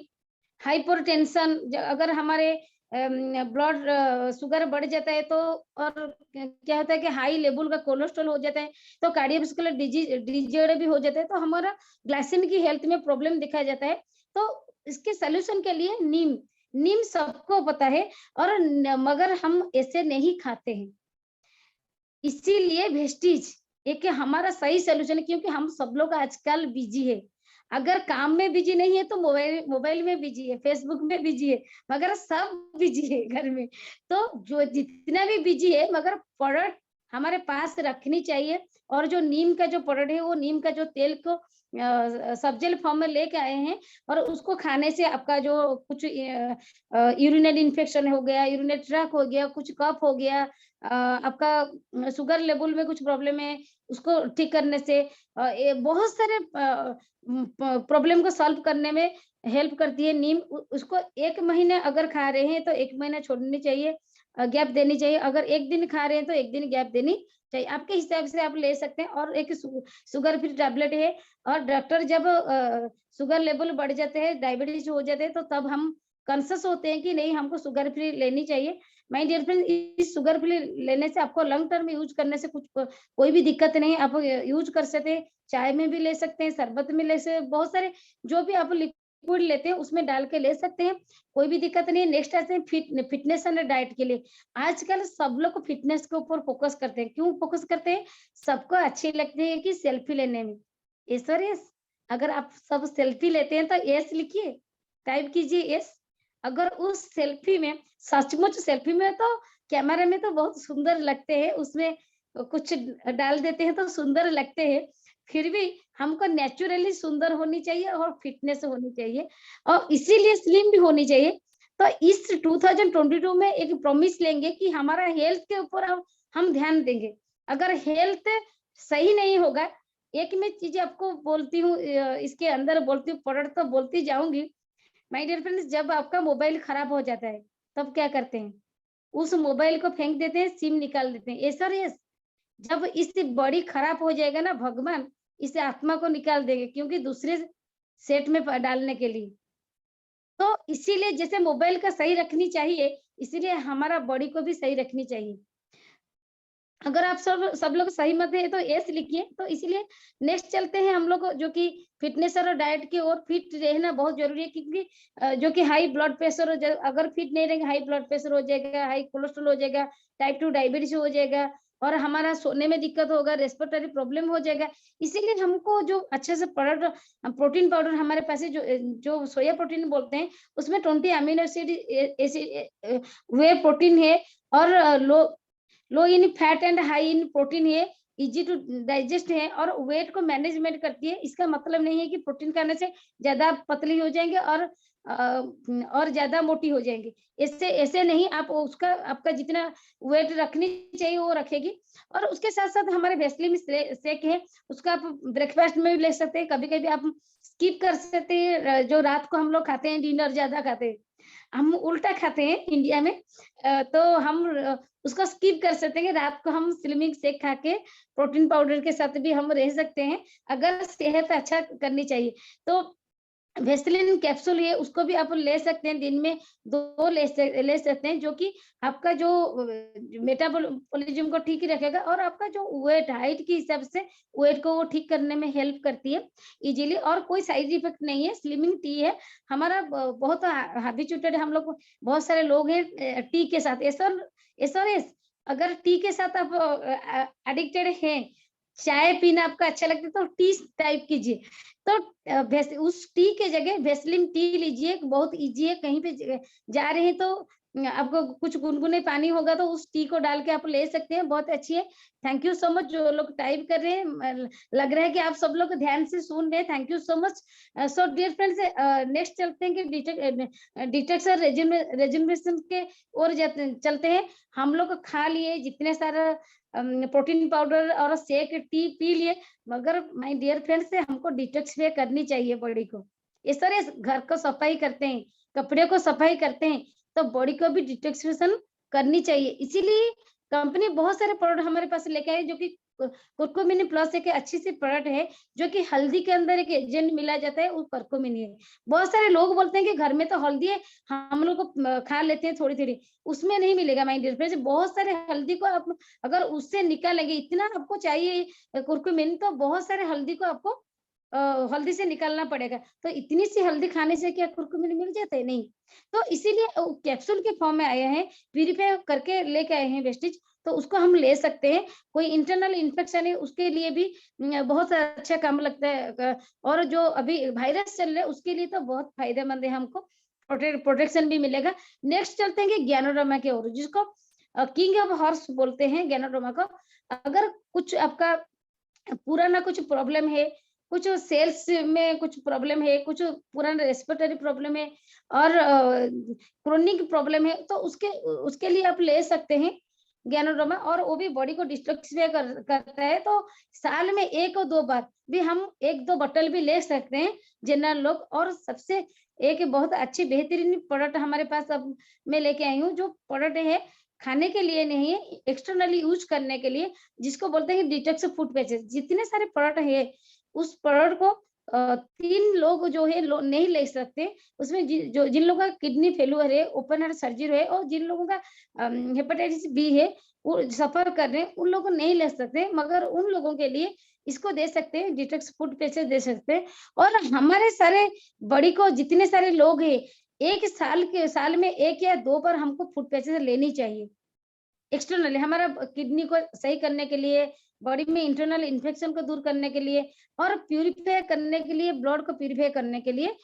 हाइपरटेंशन, अगर हमारे ब्लड शुगर बढ़ जाता है तो, और क्या होता है कि हाई लेवल का कोलेस्ट्रॉल हो जाता है, तो कार्डियोवास्कुलर डिजीज भी हो जाता है, तो हमारा ग्लाइसेमिक की हेल्थ में प्रॉब्लम दिखाया जाता है। तो इसके सोल्यूशन के लिए नीम सबको पता है, और मगर हम ऐसे नहीं खाते हैं, इसीलिए वेस्टीज एक हमारा सही सोल्यूशन है, क्योंकि हम सब लोग आजकल बिजी है। अगर काम में बिजी नहीं है तो मोबाइल में बिजी है, फेसबुक में बिजी है, मगर सब बिजी है घर में। तो जो जितना भी बिजी है, मगर प्रोडक्ट हमारे पास रखनी चाहिए। और जो नीम का जो प्रोडक्ट है, वो नीम का जो तेल को सब्जेल फॉर्म में लेके आए हैं, और उसको खाने से आपका जो कुछ यूरिनरी इन्फेक्शन हो गया, यूरिनरी ट्रैक हो गया, कुछ कफ हो गया, आपका शुगर लेवल में कुछ प्रॉब्लम है, उसको ठीक करने से ये बहुत सारे प्रॉब्लम को सॉल्व करने में हेल्प करती है नीम। उसको 1 महीने अगर खा रहे हैं तो 1 महीना छोड़नी चाहिए, गैप देनी चाहिए। अगर 1 दिन खा रहे हैं तो 1 दिन गैप देनी चाहिए, आपके हिसाब से आप ले सकते हैं। और एक शुगर फ्री टैबलेट है, और डॉक्टर जब शुगर लेवल बढ़ जाते हैं, डायबिटीज हो जाते हैं, तो तब हम कॉन्शियस होते हैं कि नहीं, हमको शुगर फ्री लेनी चाहिए। माय डियर फ्रेंड, इस शुगर फ्री लेने से आपको लॉन्ग टर्म यूज करने से कोई भी दिक्कत नहीं है, आप यूज कर सकते हैं, चाय में भी ले सकते हैं, शरबत में ले सकते हैं, बहुत सारे जो भी आप लिक्विड लेते हैं उसमें डाल के ले सकते हैं, कोई भी दिक्कत नहीं है। नेक्स्ट आते हैं फिटनेस एंड डाइट के लिए। आजकल सब लोग फिटनेस के ऊपर फोकस करते हैं। क्यों फोकस करते हैं? सबको अच्छी लगती है कि सेल्फी लेने में। यस, अगर आप सब सेल्फी लेते हैं तो यस लिखिए, टाइप कीजिए यस। अगर उस सेल्फी में, सचमुच सेल्फी में तो कैमरा में तो बहुत सुंदर लगते हैं, उसमें कुछ डाल देते हैं तो सुंदर लगते हैं, फिर भी हमको नेचुरली सुंदर होनी चाहिए और फिटनेस होनी चाहिए, और इसीलिए स्लिम भी होनी चाहिए। तो इस 2022 में एक प्रॉमिस लेंगे कि हमारा हेल्थ के ऊपर हम ध्यान देंगे। अगर हेल्थ सही नहीं होगा, एक मैं चीज आपको बोलती हूँ, इसके अंदर बोलती हूँ, प्रोडक्ट तो बोलती जाऊंगी। माय डियर फ्रेंड्स, जब आपका मोबाइल खराब हो जाता है तब क्या करते हैं? उस मोबाइल को फेंक देते हैं, सिम निकाल देते हैं। ऐसा यस, जब इससे बॉडी खराब हो जाएगा ना, भगवान इसे आत्मा को निकाल देंगे, क्योंकि दूसरे सेट में डालने के लिए। तो इसीलिए जैसे मोबाइल का सही रखनी चाहिए, इसीलिए हमारा बॉडी को भी सही रखनी चाहिए। अगर आप सब लोग सही मत है तो यस लिखिए। तो इसीलिए नेक्स्ट चलते हैं हम लोग, जो कि फिटनेस और डाइट की ओर। फिट रहना बहुत जरूरी है, क्योंकि जो कि हाई ब्लड प्रेशर अगर फिट नहीं रहेंगे, हाई ब्लड प्रेशर हो जाएगा, हाई कोलेस्ट्रॉल हो जाएगा, टाइप 2 डायबिटीज हो जाएगा, और हमारा सोने में दिक्कत होगा, रेस्पिरेटरी प्रॉब्लम हो जाएगा। इसीलिए हमको जो अच्छे से प्रोटीन पाउडर हमारे पास है, जो सोया प्रोटीन बोलते हैं, उसमें 20 अमीनो एसिड वे प्रोटीन है, और low in fat and high in protein है, इजी टू डाइजेस्ट है और वेट को मैनेजमेंट करती है। इसका मतलब नहीं है कि प्रोटीन खाने से ज्यादा पतली हो जाएंगे और ज्यादा मोटी हो जाएंगे। इससे ऐसे नहीं, आप उसका आपका जितना वेट रखनी चाहिए वो रखेगी। और उसके साथ साथ हमारे वेस्ली शेक है, उसका आप ब्रेकफास्ट में भी ले सकते हैं। कभी कभी आप स्किप कर सकते हैं, जो रात को हम लोग खाते हैं डिनर ज्यादा खाते हैं, हम उल्टा खाते हैं इंडिया में। तो हम उसको स्किप कर सकते हैं कि रात को हम स्लिमिंग शेक खा के प्रोटीन पाउडर के साथ भी हम रह सकते हैं, अगर सेहत अच्छा करनी चाहिए तो। वेस्लिन कैप्सूल है, उसको भी आप ले सकते हैं, दिन में 2 ले सकते हैं, जो कि आपका जो मेटाबॉलिज्म को ठीक रखेगा और आपका जो वेट हाइट के हिसाब से वेट को वो ठीक करने में हेल्प करती है इजीली। और कोई साइड इफेक्ट नहीं है, स्लिमिंग टी है हमारा बहुत हैबिचुएटेड, हम लोग बहुत सारे लोग हैं टी के साथ। एसआरएस, अगर टी के साथ आप एडिक्टेड हैं, चाय पीना आपका अच्छा लगता है तो टी टाइप कीजिए। तो उस टी के जगह वेस्लिन टी लीजिए, बहुत इजी है। कहीं पे जा रहे हैं तो आपको कुछ गुनगुने पानी होगा तो उस टी को डाल के आप ले सकते हैं, बहुत अच्छी है। थैंक यू सो मच जो लोग टाइप कर रहे हैं, लग रहा है कि आप सब लोग ध्यान से सुन रहे हैं, thank you so much. So dear friends, next चलते हैं कि डिटेक्स और रेजुमेशन के और चलते हैं। हम लोग खा लिए जितने सारा प्रोटीन पाउडर और शेक टी पी लिए, मगर माय डियर फ्रेंड्स हमको डिटॉक्स भी करनी चाहिए बॉडी को। इस तरह घर को सफाई करते हैं, कपड़े को सफाई करते हैं, तो बॉडी को भी डिटॉक्सिफिकेशन करनी चाहिए। इसीलिए कंपनी बहुत सारे प्रोडक्ट हमारे पास लेके आई, जो कि कुरकुमिन प्लस एक अच्छी सी प्रोडक्ट है, जो कि हल्दी के अंदर एक एजेंट मिला जाता है, वो कुरकुमिन है। बहुत सारे लोग बोलते हैं कि घर में तो हल्दी है, हम लोग को खा लेते हैं थोड़ी थोड़ी, उसमें नहीं मिलेगा माय डियर फ्रेंड्स। बहुत सारे हल्दी को आप अगर उससे निकालेंगे, इतना आपको चाहिए कुरकुमिन, तो बहुत सारे हल्दी को आपको हल्दी से निकालना पड़ेगा। तो इतनी सी हल्दी खाने से क्या कुरकुमिन मिल जाता है? नहीं। तो इसीलिए कैप्सूल के फॉर्म में आए हैं, प्यूरिफाई करके लेके आए हैं वेस्टिज, तो उसको हम ले सकते हैं। कोई इंटरनल इन्फेक्शन है उसके लिए भी बहुत अच्छा काम लगता है। और जो अभी वायरस चल रहा है उसके लिए तो बहुत फायदेमंद है, हमको प्रोटेक्शन भी मिलेगा। नेक्स्ट चलते हैं कि ज्ञानोरमा की ओर, जिसको किंग ऑफ हॉर्स बोलते हैं ज्ञानोरमा को। अगर कुछ आपका पुराना कुछ प्रॉब्लम है, कुछ सेल्स में कुछ प्रॉब्लम है, कुछ पुराना रेस्पिरेटरी प्रॉब्लम है और क्रोनिक प्रॉब्लम है, तो उसके लिए आप ले सकते हैं ज्ञानोरमा, और वो भी बॉडी को डिटॉक्सिफाई करता है। तो साल में 1 और 2 बार भी हम 1-2 बॉटल भी ले सकते हैं जनरल लोग। और सबसे एक बहुत अच्छी बेहतरीन प्रोडक्ट हमारे पास अब मैं लेके आई हूँ, जो प्रोडक्ट है खाने के लिए नहीं है, एक्सटर्नली यूज करने के लिए, जिसको बोलते हैं डिटॉक्स फूड पैचेस। जितने सारे प्रोडक्ट है, उस प्रोडक्ट को 3 लोग जो है नहीं ले सकते। उसमें जिन लोगों का किडनी फेल्यूर है, ओपन हार्ट सर्जरी है, और जिन लोगों का हेपेटाइटिस बी है, वो सफर कर रहे हैं, उन लोगों को नहीं ले सकते, मगर उन लोगों के लिए इसको दे सकते हैं, डिटॉक्स फूड पैचेस दे सकते हैं। और हमारे सारे बॉडी को जितने सारे लोग हैं, एक साल में 1 या 2 बार हमको फूड पैचेस लेनी चाहिए। एक्सटर्नली हमारा किडनी को सही करने के लिए, बॉडी में इंटरनल इन्फेक्शन को दूर करने के लिए, और प्यूरिफाई करने के लिए, ब्लड को प्यूरिफाई करने के लिए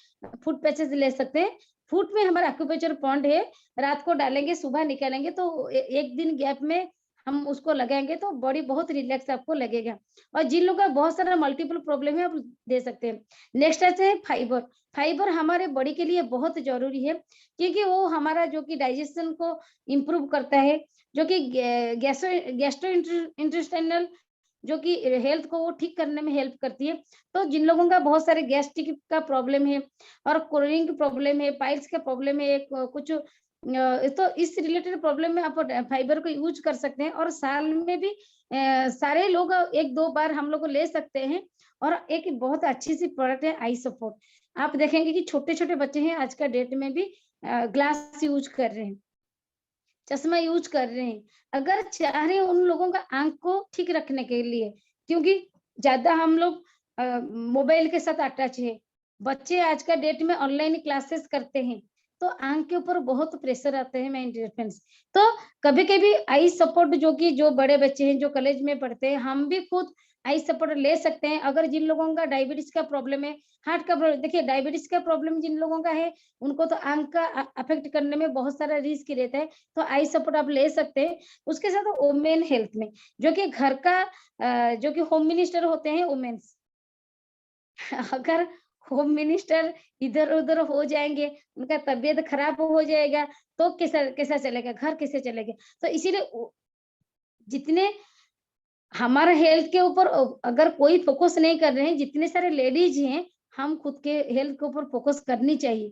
फूड पैचेस ले सकते हैं। फूड में हमारा एक्यूप्रेशर पॉइंट है, रात को डालेंगे, सुबह निकालेंगे, तो एक दिन गैप में हम उसको लगाएंगे तो बॉडी बहुत रिलैक्स आपको लगेगा। और जिन लोगों का बहुत सारा मल्टीपल प्रॉब्लम है, आप दे सकते हैं। नेक्स्ट आते हैं फाइबर। फाइबर हमारे बॉडी के लिए बहुत जरूरी है, क्योंकि वो हमारा जो कि डाइजेशन को इम्प्रूव करता है, जो कि गैस्ट्रो इंटेस्टाइनल जो कि हेल्थ को वो ठीक करने में हेल्प करती है। तो जिन लोगों का बहुत सारे गैस्ट्रिक का प्रॉब्लम है और क्रोनिक प्रॉब्लम है, पाइल्स का प्रॉब्लम है, कुछ तो इस रिलेटेड प्रॉब्लम में आप फाइबर को यूज कर सकते हैं। और साल में भी सारे लोग 1-2 बार हम लोग ले सकते हैं। और एक बहुत अच्छी सी प्रोडक्ट है आई सपोर्ट। आप देखेंगे कि छोटे छोटे बच्चे हैं आज का डेट में भी ग्लास यूज कर रहे हैं, चश्मा यूज कर रहे हैं, अगर चाह रहे हैं उन लोगों का आंख को ठीक रखने के लिए, क्योंकि ज्यादा हम लोग मोबाइल के साथ अटैच है। बच्चे आज का डेट में ऑनलाइन क्लासेस करते हैं, तो आंख के ऊपर बहुत प्रेशर आते हैं माय डियर फ्रेंड्स। तो कभी कभी आई सपोर्ट, जो कि जो बड़े बच्चे हैं जो कॉलेज में पढ़ते हैं, हम भी खुद आई सपोर्ट ले सकते हैं। अगर जिन लोगों का डायबिटीज का प्रॉब्लम है, हार्ट का प्रॉब्लम, देखिए डायबिटीज का प्रॉब्लम जिन लोगों का है, उनको तो आंख का अफेक्ट करने में बहुत सारा रिस्क रहता है, तो आई सपोर्ट आप ले सकते हैं। उसके साथ वुमेन हेल्थ में, जो कि घर का जो कि होम मिनिस्टर होते हैं वुमेन्स, अगर होम मिनिस्टर इधर-उधर हो जाएँगे, उनका तबीयत खराब हो जाएगा, तो कैसा कैसा चलेगा, घर कैसे चलेगा? तो इसीलिए जितने हमारा हेल्थ के ऊपर अगर कोई फोकस नहीं कर रहे हैं, जितने सारे लेडीज हैं, हम खुद के हेल्थ के ऊपर फोकस करनी चाहिए।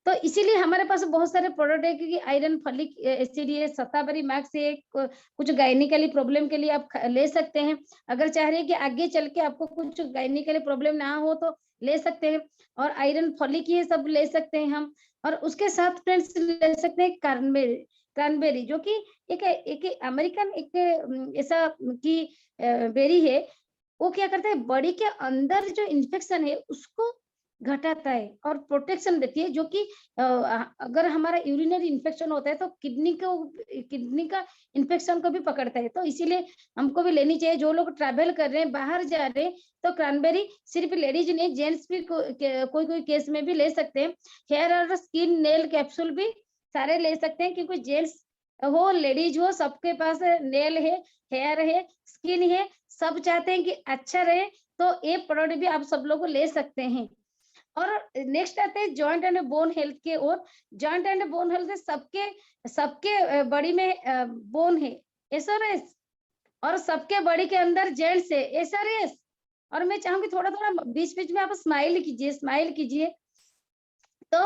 तो इसीलिए हमारे पास बहुत सारे प्रोडक्ट है, क्योंकि आयरन, फॉलिक एसिड, ये शतावरी मैक्स है, कुछ गायनिकली प्रॉब्लम के लिए आप ले सकते हैं। अगर चाह रहे हैं कि आगे चल के आपको कुछ गायनिकली प्रॉब्लम ना हो तो ले सकते हैं। और आयरन, फॉलिक, ये सब ले सकते हैं हम। और उसके साथ फ्रेंड्स ले सकते हैं क्रैनबेरी, क्रैनबेरी जो कि एक अमेरिकन एक ऐसा की बेरी है। वो क्या करता है, बॉडी के अंदर जो इन्फेक्शन है उसको घटाता है और प्रोटेक्शन देती है, जो कि अगर हमारा यूरिनरी इन्फेक्शन होता है तो किडनी का इन्फेक्शन को भी पकड़ता है। तो इसीलिए हमको भी लेनी चाहिए। जो लोग ट्रैवल कर रहे हैं, बाहर जा रहे हैं, तो क्रैनबेरी सिर्फ लेडीज नहीं, जेंट्स भी कोई केस में भी ले सकते हैं। हेयर और स्किन नेल कैप्सूल भी सारे ले सकते हैं, क्योंकि जेंट्स हो लेडीज हो, सबके पास नेल है, हेयर है, स्किन है, सब चाहते हैं कि अच्छा रहे। तो ये प्रोडक्ट भी आप सब लोग ले सकते हैं। और नेक्स्ट आते हैं जॉइंट एंड बोन हेल्थ के ओर। जॉइंट एंड बोन हेल्थ सबके सबके बॉडी में बोन है, एसआरएस, और सबके बॉडी के अंदर जेंट्स है, एसआरएस। और मैं चाहूंगी थोड़ा थोड़ा बीच बीच में आप स्माइल कीजिए, स्माइल कीजिए। तो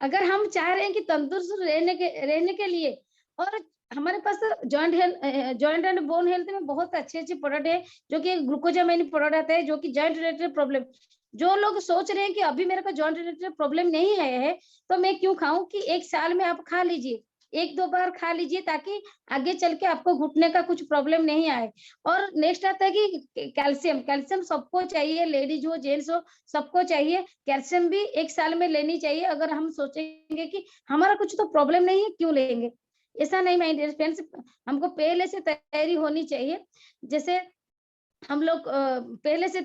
अगर हम चाह रहे हैं कि तंदुरुस्त रहने के लिए, और हमारे पास जॉइंट एंड बोन हेल्थ में बहुत अच्छे अच्छे प्रोडक्ट है, जो कि ग्लूकोजामाइन प्रोडक्ट आता है, जो कि जॉइंट रिलेटेड प्रॉब्लम, जो लोग सोच रहे हैं कि अभी मेरे को जॉइंट रिलेटेड प्रॉब्लम नहीं आया है तो मैं क्यों खाऊं, कि एक साल में आप खा लीजिए, एक दो बार खा लीजिए, ताकि आगे चल के आपको घुटने का कुछ प्रॉब्लम नहीं आए। और नेक्स्ट आता है कि कैल्शियम, कैल्शियम सबको चाहिए, लेडीज हो जेंट्स हो, सबको चाहिए। कैल्शियम भी एक साल में लेनी चाहिए। अगर हम सोचेंगे कि हमारा कुछ तो प्रॉब्लम नहीं है, क्यों लेंगे, ऐसा नहीं माइंड फ्रेंड्स, हमको पहले से तैयारी होनी चाहिए। जैसे हम लोग पहले से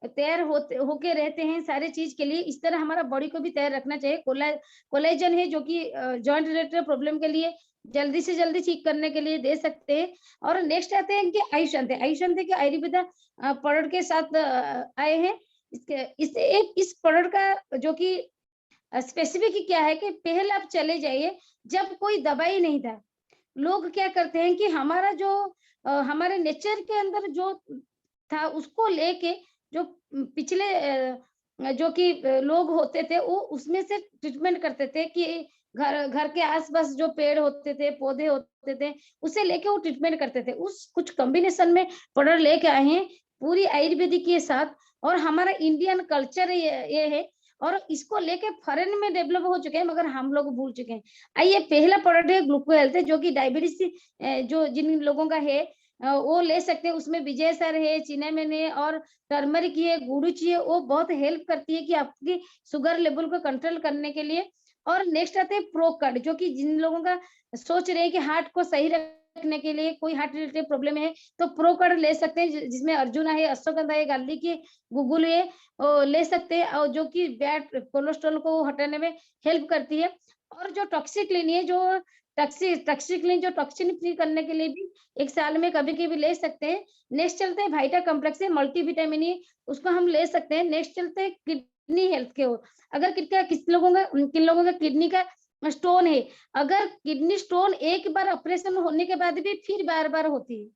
तैयार होके रहते हैं सारे चीज के लिए, इस तरह हमारा बॉडी को भी तैयार रखना चाहिए। कोलेजन है, जो कि जॉइंट रिलेटेड प्रॉब्लम के लिए जल्दी से जल्दी ठीक करने के लिए दे सकते हैं। और नेक्स्ट आते हैं कि आयुषांति के आयुर्वेदा प्रोडक्ट के साथ आए हैं। इस प्रोडक्ट का जो कि स्पेसिफिक क्या है, कि पहले आप चले जाइए जब कोई दवाई नहीं था। लोग क्या करते हैं कि हमारा जो हमारे नेचर के अंदर जो था उसको लेके, जो पिछले जो कि लोग होते थे वो उसमें से ट्रीटमेंट करते थे, कि घर घर के आसपास जो पेड़ होते थे, पौधे होते थे, उसे लेके वो ट्रीटमेंट करते थे। उस कुछ कॉम्बिनेशन में प्रोडक्ट लेके आए हैं पूरी आयुर्वेदिक के साथ। और हमारा इंडियन कल्चर ये है, और इसको लेके फॉरेन में डेवलप हो चुके हैं, मगर हम लोग भूल चुके हैं। आइए, पहला प्रोडक्ट है ग्लूको हेल्थ, जो कि डायबिटीज जो जिन लोगों का है वो ले सकते हैं। उसमें विजय सर है, चिनामन है, और टर्मरिक है, गुड़ुचि है, वो बहुत हेल्प करती है कि आपकी शुगर लेवल को कंट्रोल करने के लिए। और नेक्स्ट आते हैं प्रोकर्ड, जो कि जिन लोगों का सोच रहे हैं कि हार्ट को सही रखने के लिए, कोई हार्ट रिलेटेड प्रॉब्लम है, तो प्रोकर्ड ले सकते हैं, जिसमें अर्जुना है, अश्वगंधा है, गार्लिक है, गुगुल है, ले सकते हैं। और जो कि बैड कोलेस्ट्रॉल को हटाने में हेल्प करती है। और जो टॉक्सिक्लिन है, जो टॉक्सिक्लिन जो टॉक्सिन फ्री करने के लिए भी एक साल में कभी-कभी ले सकते हैं। नेक्स्ट चलते हैं वाइटा कॉम्प्लेक्स है, मल्टीविटामिन है, उसको हम ले सकते हैं। नेक्स्ट चलते हैं किडनी हेल्थ के ओर। अगर किन लोगों का किडनी का स्टोन है, अगर किडनी स्टोन एक बार ऑपरेशन होने के बाद भी फिर बार-बार होती है।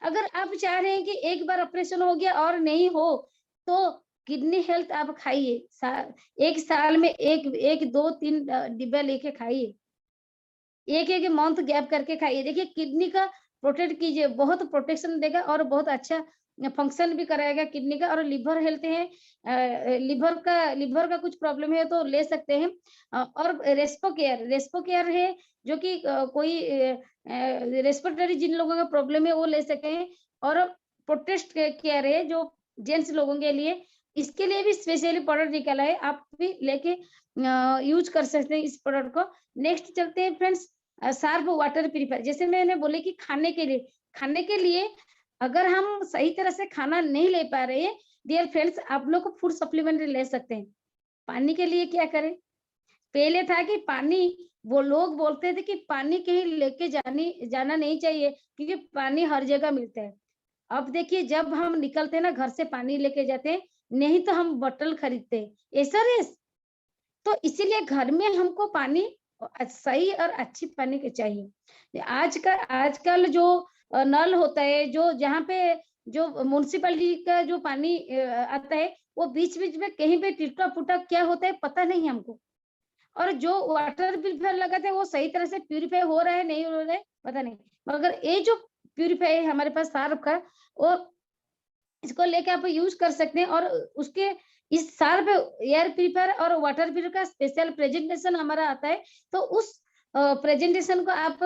अगर आप चाह रहे हैं कि एक बार ऑपरेशन हो गया और नहीं हो, तो किडनी हेल्थ आप खाइए। एक साल में एक 2-3 डिब्बा लेके खाइए। एक मंथ गैप करके खाइए। देखिए किडनी का प्रोटेक्ट कीजिए, बहुत प्रोटेक्शन देगा और बहुत अच्छा फंक्शन भी कराएगा किडनी का। और लिवर हेल्थ है, लिवर का कुछ प्रॉब्लम है तो ले सकते हैं। और रेस्पो केयर है, जो कि कोई रेस्पिरेटरी जिन लोगों का प्रॉब्लम है वो ले सकते हैं। और प्रोटेस्ट केयर है, जो जेंट्स लोगों के लिए, इसके लिए भी स्पेशली प्रोडक्ट निकाला है, आप भी लेके यूज कर सकते हैं इस प्रोडक्ट को। नेक्स्ट चलते हैं फ्रेंड्स, शार्प वाटर प्यूरिफायर। जैसे मैंने बोले कि खाने के लिए अगर हम सही तरह से खाना नहीं ले पा रहे हैं, डियर फ्रेंड्स, आप लोग को फूड सप्लीमेंट्री ले सकते हैं। पानी के लिए क्या करें? पहले था कि पानी, वो लोग बोलते थे कि पानी कहीं लेके जाना नहीं चाहिए क्योंकि पानी हर जगह मिलता है। अब देखिए, जब हम निकलते हैं ना घर से, पानी लेके जाते हैं, नहीं तो हम बॉटल खरीदते हैं। ऐसा रे, तो इसीलिए घर में हमको पानी सही और अच्छी पानी की चाहिए। आजकल जो नल होता है, जो जहाँ पे जो म्युनिसिपैलिटी का जो पानी आता है, वो बीच-बीच में कहीं पे टूटा-फूटा क्या होता है पता नहीं हमको। और जो वाटर प्यूरिफायर लगाते हैं वो सही तरह से प्यूरिफाई हो रहा है, नहीं हो रहा है, पता नहीं। मगर ये जो प्यूरिफाई है हमारे पास सार्फ का, वो इसको लेके आप यूज कर सकते हैं। और उसके इस साल पे एयर प्यूरिफायर और वाटर प्यूरिफायर का स्पेशल प्रेजेंटेशन हमारा आता है, तो उस प्रेजेंटेशन को आप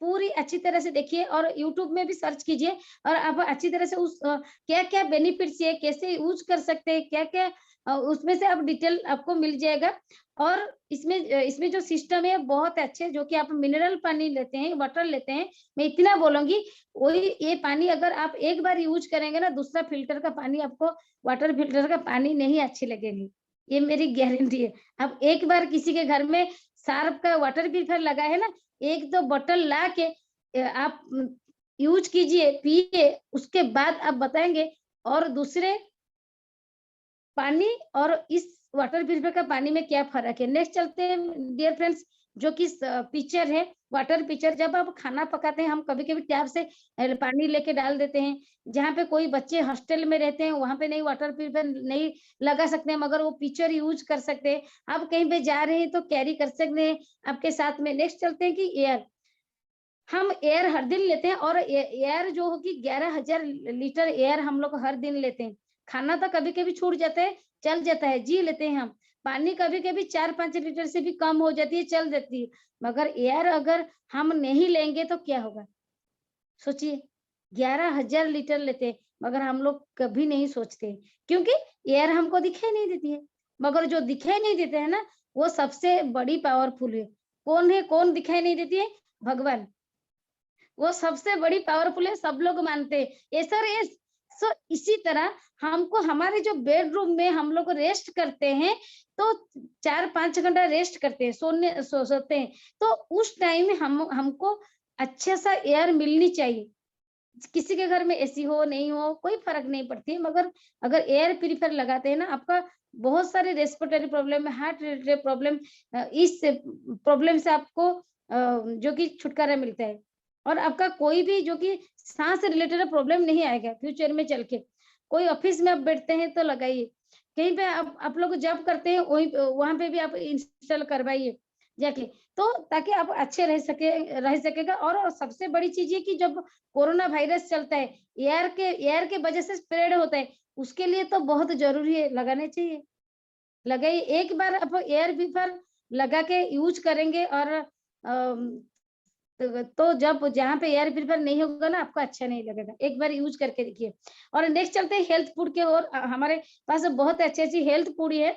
पूरी अच्छी तरह से देखिए और यूट्यूब में भी सर्च कीजिए और आप अच्छी तरह से उस क्या क्या बेनिफिट्स है, कैसे यूज कर सकते हैं, क्या क्या उसमें से आप डिटेल आपको मिल जाएगा। और इसमें जो सिस्टम है बहुत अच्छे, जो कि आप मिनरल पानी लेते हैं, वाटर लेते हैं, मैं इतना बोलूंगी, वही ये पानी अगर आप एक बार यूज करेंगे ना, दूसरा फिल्टर का पानी आपको, वाटर फिल्टर का पानी नहीं अच्छी लगेगी, ये मेरी गारंटी है। अब एक बार किसी के घर में सार्फ का वाटर प्यूरिफायर लगा है ना, एक दो बोतल ला के आप यूज कीजिए, पिए, उसके बाद आप बताएंगे। और दूसरे पानी और इस वाटर प्यूरिफायर का पानी में क्या फर्क है। नेक्स्ट चलते हैं डियर फ्रेंड्स, जो कि पिक्चर है, वाटर पिक्चर। जब आप खाना पकाते हैं, हम कभी कभी टैप से पानी लेके डाल देते हैं। जहाँ पे कोई बच्चे हॉस्टल में रहते हैं, वहां पे नहीं वाटर प्यूरिफायर नहीं लगा सकते हैं, मगर वो पिक्चर यूज कर सकते हैं। आप कहीं पे जा रहे हैं तो कैरी कर सकते हैं आपके साथ में। नेक्स्ट चलते हैं कि एयर, हम एयर हर दिन लेते हैं और एयर जो होगी 11,000 लीटर एयर हम लोग हर दिन लेते हैं। खाना तो कभी कभी छूट जाता है, चल जाता है, जी लेते हैं हम। पानी कभी कभी 4-5 लीटर से भी कम हो जाती है, चल जाती है। मगर एयर अगर हम नहीं लेंगे तो क्या होगा, सोचिए। 11,000 लीटर लेते हैं, मगर हम लोग कभी नहीं सोचते, क्योंकि एयर हमको दिखाई नहीं देती है। मगर जो दिखाई नहीं देते हैं ना, वो सबसे बड़ी पावरफुल है, कौन दिखाई नहीं देती है? भगवान, वो सबसे बड़ी पावरफुल है, सब लोग मानते हैं। ये सर ये सो इसी तरह हमको हमारे जो बेडरूम में हम लोग रेस्ट करते हैं, तो 4-5 घंटा रेस्ट करते हैं, सोते हैं, तो उस टाइम में हमको अच्छा सा एयर मिलनी चाहिए। किसी के घर में एसी हो नहीं हो कोई फर्क नहीं पड़ती है, मगर अगर एयर प्यूरिफायर लगाते हैं ना, आपका बहुत सारे respiratory problem, heart related problem, इस प्रॉब्लम से आपको जो कि छुटकारा मिलता है। और आपका कोई भी जो कि सांस रिलेटेड प्रॉब्लम नहीं आएगा फ्यूचर में चल के। कोई ऑफिस में आप बैठते हैं तो लगाइए, कहीं पे आप लोग जॉब करते हैं वहीं वहां पे भी आप इंस्टॉल करवाइए जाके, तो ताकि आप अच्छे रह सकेगा। और सबसे बड़ी चीज ये कि जब कोरोना वायरस चलता है, एयर के वजह से स्प्रेड होता है, उसके लिए तो बहुत जरूरी है, लगाने चाहिए। लगाइए, एक बार आप एयर प्यूरिफायर लगा के यूज करेंगे और तो जब जहाँ पे एयर प्यूरिफायर नहीं होगा ना, आपको अच्छा नहीं लगेगा। एक बार यूज करके देखिए। और नेक्स्ट चलते हैं हेल्थ फूड के, और हमारे पास बहुत अच्छी अच्छी हेल्थ फूड है।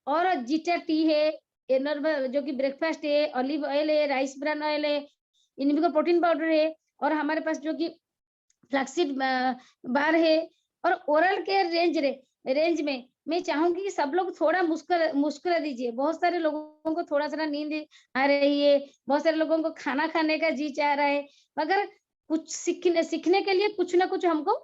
और जीटा टी है, नॉर्मल जो कि ब्रेकफास्ट है, ऑलिव ऑयल है, राइस ब्रान ऑयल है, इनमें का प्रोटीन पाउडर है। और हमारे पास जो कि फ्लैक्सीड बार है। और ओरल केयर रेंज में मैं चाहूंगी कि सब लोग थोड़ा मुस्कुरा दीजिए। बहुत सारे लोगों को थोड़ा सा नींद आ रही है, बहुत सारे लोगों को खाना खाने का जी चाह रहा है, मगर कुछ सीखने के लिए कुछ ना कुछ हमको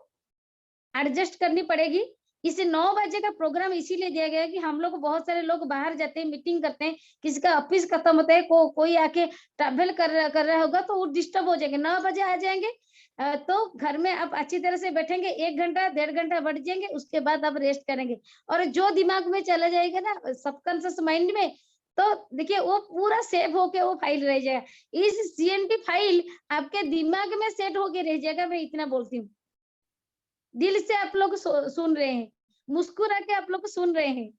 एडजस्ट करनी पड़ेगी। इसे 9 बजे का प्रोग्राम इसीलिए दिया गया है कि हम लोग बहुत सारे लोग बाहर जाते हैं, मीटिंग करते हैं, किसी का ऑफिस खत्म होता है, कोई आके ट्रैवल कर रहा होगा तो वो डिस्टर्ब हो जाएंगे। 9 बजे आ जाएंगे तो घर में आप अच्छी तरह से बैठेंगे, 1 घंटा 1.5 घंटा बैठ जाएंगे, उसके बाद आप रेस्ट करेंगे। और जो दिमाग में चला जाएगा ना सबकॉन्शियस माइंड में, तो देखिए वो पूरा सेव होके वो फाइल रह जाएगा। इस सीएनटी फाइल आपके दिमाग में सेट होके रह जाएगा, मैं इतना बोलती हूँ। दिल से आप लोग सुन रहे हैं, मुस्कुरा के आप लोग सुन रहे हैं।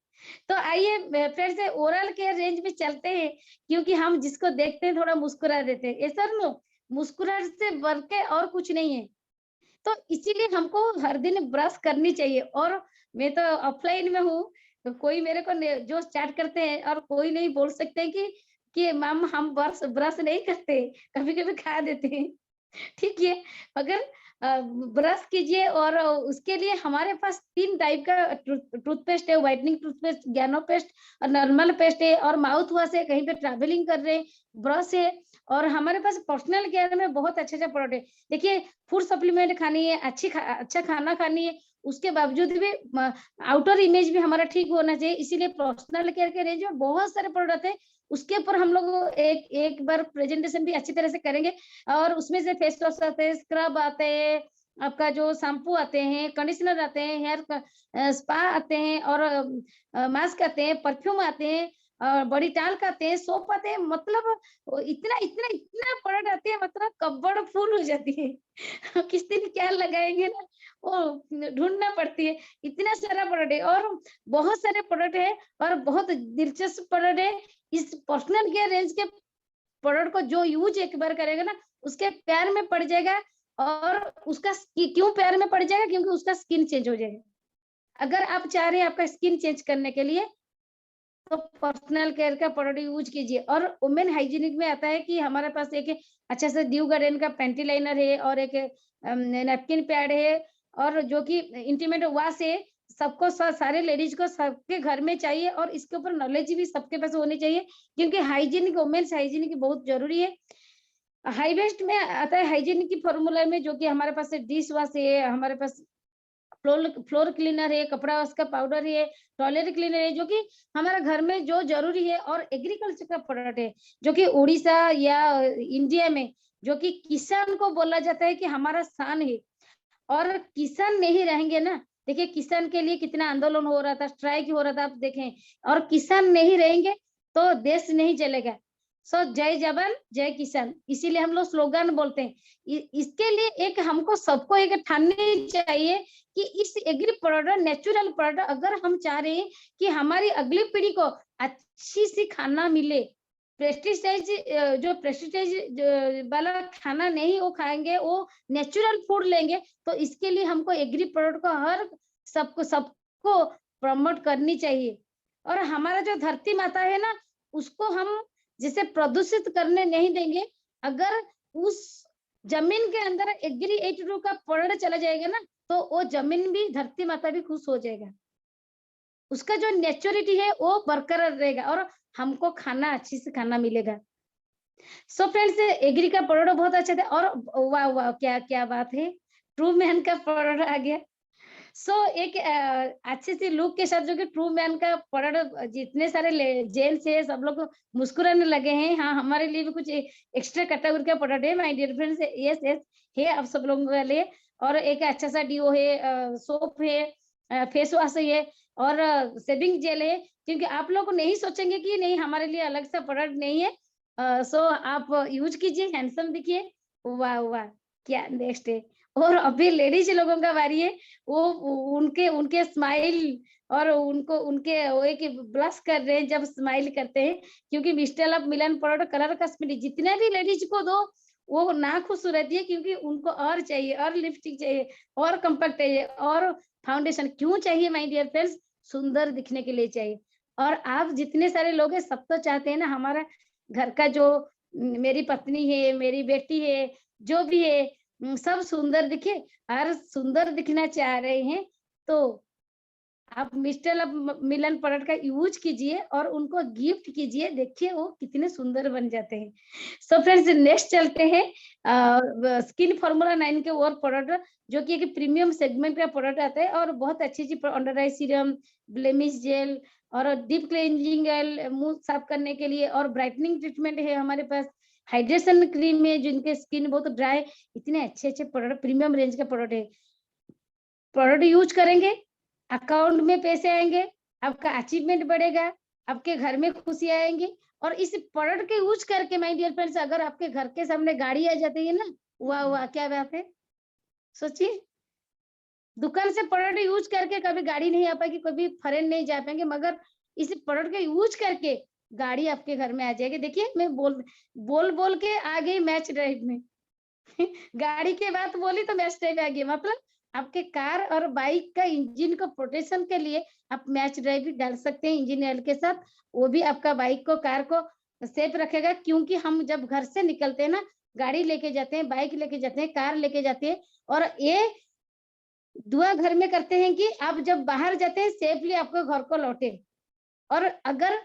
तो आइए फिर से ओरल केयर रेंज में चलते हैं, क्योंकि हम जिसको देखते हैं थोड़ा मुस्कुरा देते हैं। ऐसा नो, मुस्कुराहट से बढ़ के और कुछ नहीं है। तो इसीलिए हमको हर दिन ब्रश करनी चाहिए। और मैं तो ऑफलाइन में हूँ, तो कोई मेरे को जो चैट करते हैं और कोई नहीं बोल सकते कि मैम हम ब्रश ब्रश नहीं करते, कभी कभी खा देते हैं, ठीक है। अगर ब्रश कीजिए। और उसके लिए हमारे पास 3 टाइप का टूथपेस्ट है, व्हाइटनिंग टूथपेस्ट, ज्ञानो पेस्ट और नॉर्मल पेस्ट है, और माउथ वॉश है, कहीं पे ट्रैवलिंग कर रहे हैं, ब्रश है, और हमारे पास पर्सनल केयर में बहुत अच्छा प्रोडक्ट है। देखिए, फूड सप्लीमेंट खानी है, अच्छा खाना खानी है, उसके बावजूद भी आउटर इमेज भी हमारा ठीक होना चाहिए, इसीलिए पर्सनल केयर के रेंज में बहुत सारे प्रोडक्ट है। उसके ऊपर हम लोग एक बार प्रेजेंटेशन भी अच्छी तरह से करेंगे। और उसमें से फेस वॉश आते हैं, स्क्रब आते हैं, आपका जो शैम्पू आते हैं, कंडीशनर आते हैं, हेयर स्पा आते हैं, और मास्क आते हैं, परफ्यूम आते हैं, बॉडी टॉल्क आते हैं, सोप आते हैं, मतलब इतना इतना इतना प्रोडक्ट आते हैं, मतलब कब्बड़ फुल हो जाती है। किस दिन क्या लगाएंगे ना, वो ढूंढना पड़ती है, इतना सारा प्रोडक्ट है, और बहुत सारे प्रोडक्ट है, और बहुत दिलचस्प प्रोडक्ट है। इस पर्सनल केयर रेंज के प्रोडक्ट को जो यूज एक बार करेगा ना, उसके पैर में पड़ जाएगा। और उसका क्यों पैर में पड़ जाएगा, क्योंकि उसका स्किन चेंज हो जाएगा। अगर आप चाह रहे हैं आपका स्किन चेंज करने के लिए, तो पर्सनल केयर का प्रोडक्ट यूज कीजिए। और वुमेन हाइजीनिक में आता है कि हमारे पास एक अच्छा सा ड्यू गार्डन का पैंटी लाइनर है, और एक नैपकिन पैड है, और जो कि इंटीमेट वॉश है। सबको सारे लेडीज को सबके घर में चाहिए, और इसके ऊपर नॉलेज भी सबके पास होनी चाहिए, क्योंकि हाइजीनिक, वुमेन्स हाइजीनिक बहुत जरूरी है। हाई वेस्ट में आता है हाइजीनिक की फॉर्मूला में, जो कि हमारे पास डिश वॉश है, हमारे पास फ्लोर क्लीनर है, कपड़ा वॉश का पाउडर है, टॉयलेट क्लीनर है, जो कि हमारा घर में जो जरूरी है। और एग्रीकल्चर का प्रोडक्ट है, जो कि उड़ीसा या इंडिया में, जो कि किसान को बोला जाता है कि हमारा शान है। और किसान नहीं रहेंगे ना, देखिए किसान के लिए कितना आंदोलन हो रहा था, स्ट्राइक हो रहा था, आप देखें। और किसान नहीं रहेंगे तो देश नहीं चलेगा। सो जय जवान जय किसान, इसीलिए हम लोग स्लोगन बोलते हैं। इसके लिए एक हमको सबको एक ठाननी चाहिए कि इस एग्री प्रोडक्ट, नेचुरल प्रोडक्ट, अगर हम चाह रहे हैं कि हमारी अगली पीढ़ी को अच्छी सी खाना मिले, प्रेस्टिसाइज जो प्रेस्टिसाइज वाला खाना नहीं वो खाएंगे, वो नेचुरल फूड लेंगे, तो इसके लिए हमको एग्री प्रोडक्ट को हर सबको प्रमोट करनी चाहिए। और हमारा जो धरती माता है ना, उसको हम जिसे प्रदूषित करने नहीं देंगे। अगर उस जमीन के अंदर एग्री 82 का प्रोडक्ट चला जाएगा ना, तो वो जमीन भी, धरती माता भी खुश हो जाएगा। उसका जो नेचुरिटी है वो बरकरार रहेगा, और हमको खाना अच्छी से खाना मिलेगा। सो फ्रेंड्स, एग्री का प्रोडक्ट बहुत अच्छा था। और वाह वाह, क्या क्या बात है, ट्रू मैन का प्रोडक्ट आ गया। सो एक अच्छे से लुक के साथ, जो कि ट्रू मैन का प्रोडक्ट, जितने सारे जेंट्स है सब लोग मुस्कुराने लगे हैं। हाँ, हमारे लिए भी कुछ एक्स्ट्रा कैटेगरी का प्रोडक्ट है my dear friends. Yes yes, है आप सब लोगों के लिए। और एक अच्छा सा डिओ है, सोप है, फेस वॉश है, और शेविंग जेल है। क्योंकि आप लोग नहीं सोचेंगे कि नहीं हमारे लिए अलग सा प्रोडक्ट नहीं है। सो आप यूज कीजिए, हैंडसम दिखिए। वाह वाह, क्या नेक्स्ट है। और अभी लेडीज लोगों का बारी है। वो उनके उनके स्माइल, और उनको उनके वो एक ब्लश कर रहे हैं जब स्माइल करते हैं, क्योंकि mister of Milan product colour cosmetic जितने भी लेडीज को दो, वो ना खुश रहती है, क्योंकि उनको और चाहिए, और लिपस्टिक चाहिए, और कंपैक्ट चाहिए, और फाउंडेशन क्यों चाहिए माय डियर फ्रेंड्स, सुंदर दिखने के लिए चाहिए। और आप जितने सारे लोग हैं, सब तो चाहते हैं ना हमारा घर का जो मेरी पत्नी है, मेरी बेटी है, जो भी है, सब सुंदर दिखे। और सुंदर दिखना चाह रहे हैं, तो आप मिस्टर ऑफ मिलन प्रोडक्ट का यूज कीजिए, और उनको गिफ्ट कीजिए, देखिए वो कितने सुंदर बन जाते हैं। सो फ्रेंड्स, नेक्स्ट चलते हैं स्किन फॉर्मूला 9 के और प्रोडक्ट, जो कि एक प्रीमियम सेगमेंट का प्रोडक्ट आता है, और बहुत अच्छी अच्छी under eye serum, blemish gel, और डीप क्लेंजिंग जेल मुंह साफ करने के लिए, और ब्राइटनिंग ट्रीटमेंट है हमारे पास, हाइड्रेशन क्रीम है जिनके स्किन बहुत ड्राई। इतने अच्छे अच्छे प्रोडक्ट, प्रीमियम रेंज का प्रोडक्ट है। प्रोडक्ट यूज करेंगे, अकाउंट में पैसे आएंगे, आपका अचीवमेंट बढ़ेगा, आपके घर में खुशी आएंगी। और इस प्रोडक्ट के यूज करके माय डियर फ्रेंड्स, अगर आपके घर के सामने गाड़ी आ जाती है ना, वाह वाह, क्या बात है। सोचिए, दुकान से प्रोडक्ट यूज करके कभी गाड़ी नहीं आ पाएगी, कभी फॉरेन नहीं जा पाएंगे, मगर इस प्रोडक्ट का यूज करके गाड़ी आपके घर में आ जाएगी। देखिए, मैं बोल के आ गई मैच ड्राइव में। गाड़ी की बात बोली तो मैच ड्राइव आ गई, मतलब आपके कार और बाइक का इंजन को प्रोटेक्शन के लिए आप मैच ड्राइव भी डाल सकते हैं इंजन ऑयल के साथ। वो भी आपका बाइक को, कार को सेफ रखेगा, क्योंकि हम जब घर से निकलते हैं ना, गाड़ी लेके जाते हैं, बाइक लेके जाते हैं, कार लेके जाते हैं, और ये दुआ घर में करते हैं कि आप जब बाहर जाते हैं सेफली आपको घर को लौटे। और अगर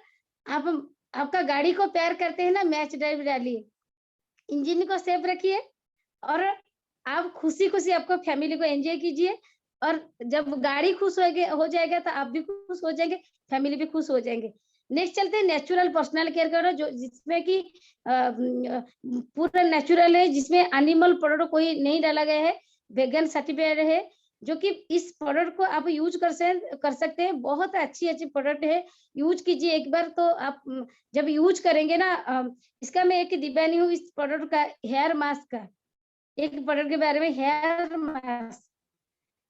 आप आपका गाड़ी को प्यार करते हैं ना, मैच ड्राइव डालिए, इंजन को सेफ रखिए, और आप खुशी-खुशी आपको फैमिली को एन्जॉय कीजिए, और जब गाड़ी खुश हो जाएगा तो आप भी खुश हो जाएंगे, फैमिली भी खुश हो जाएंगे। नेक्स्ट चलते हैं नेचुरल पर्सनल केयर करो, जो जिसमें कि पूरा नेचुरल है, जिसमें एनिमल प्रोडक्ट कोई नहीं डाला गया है, वेगन सर्टिफाइड है, जो कि इस प्रोडक्ट को आप यूज कर सकते हैं। बहुत अच्छी प्रोडक्ट है, यूज कीजिए एक बार। तो आप जब यूज करेंगे ना, इसका मैं एक दीवानी हूँ इस प्रोडक्ट का, हेयर मास्क का। एक प्रोडक्ट के बारे में, हेयर मास्क,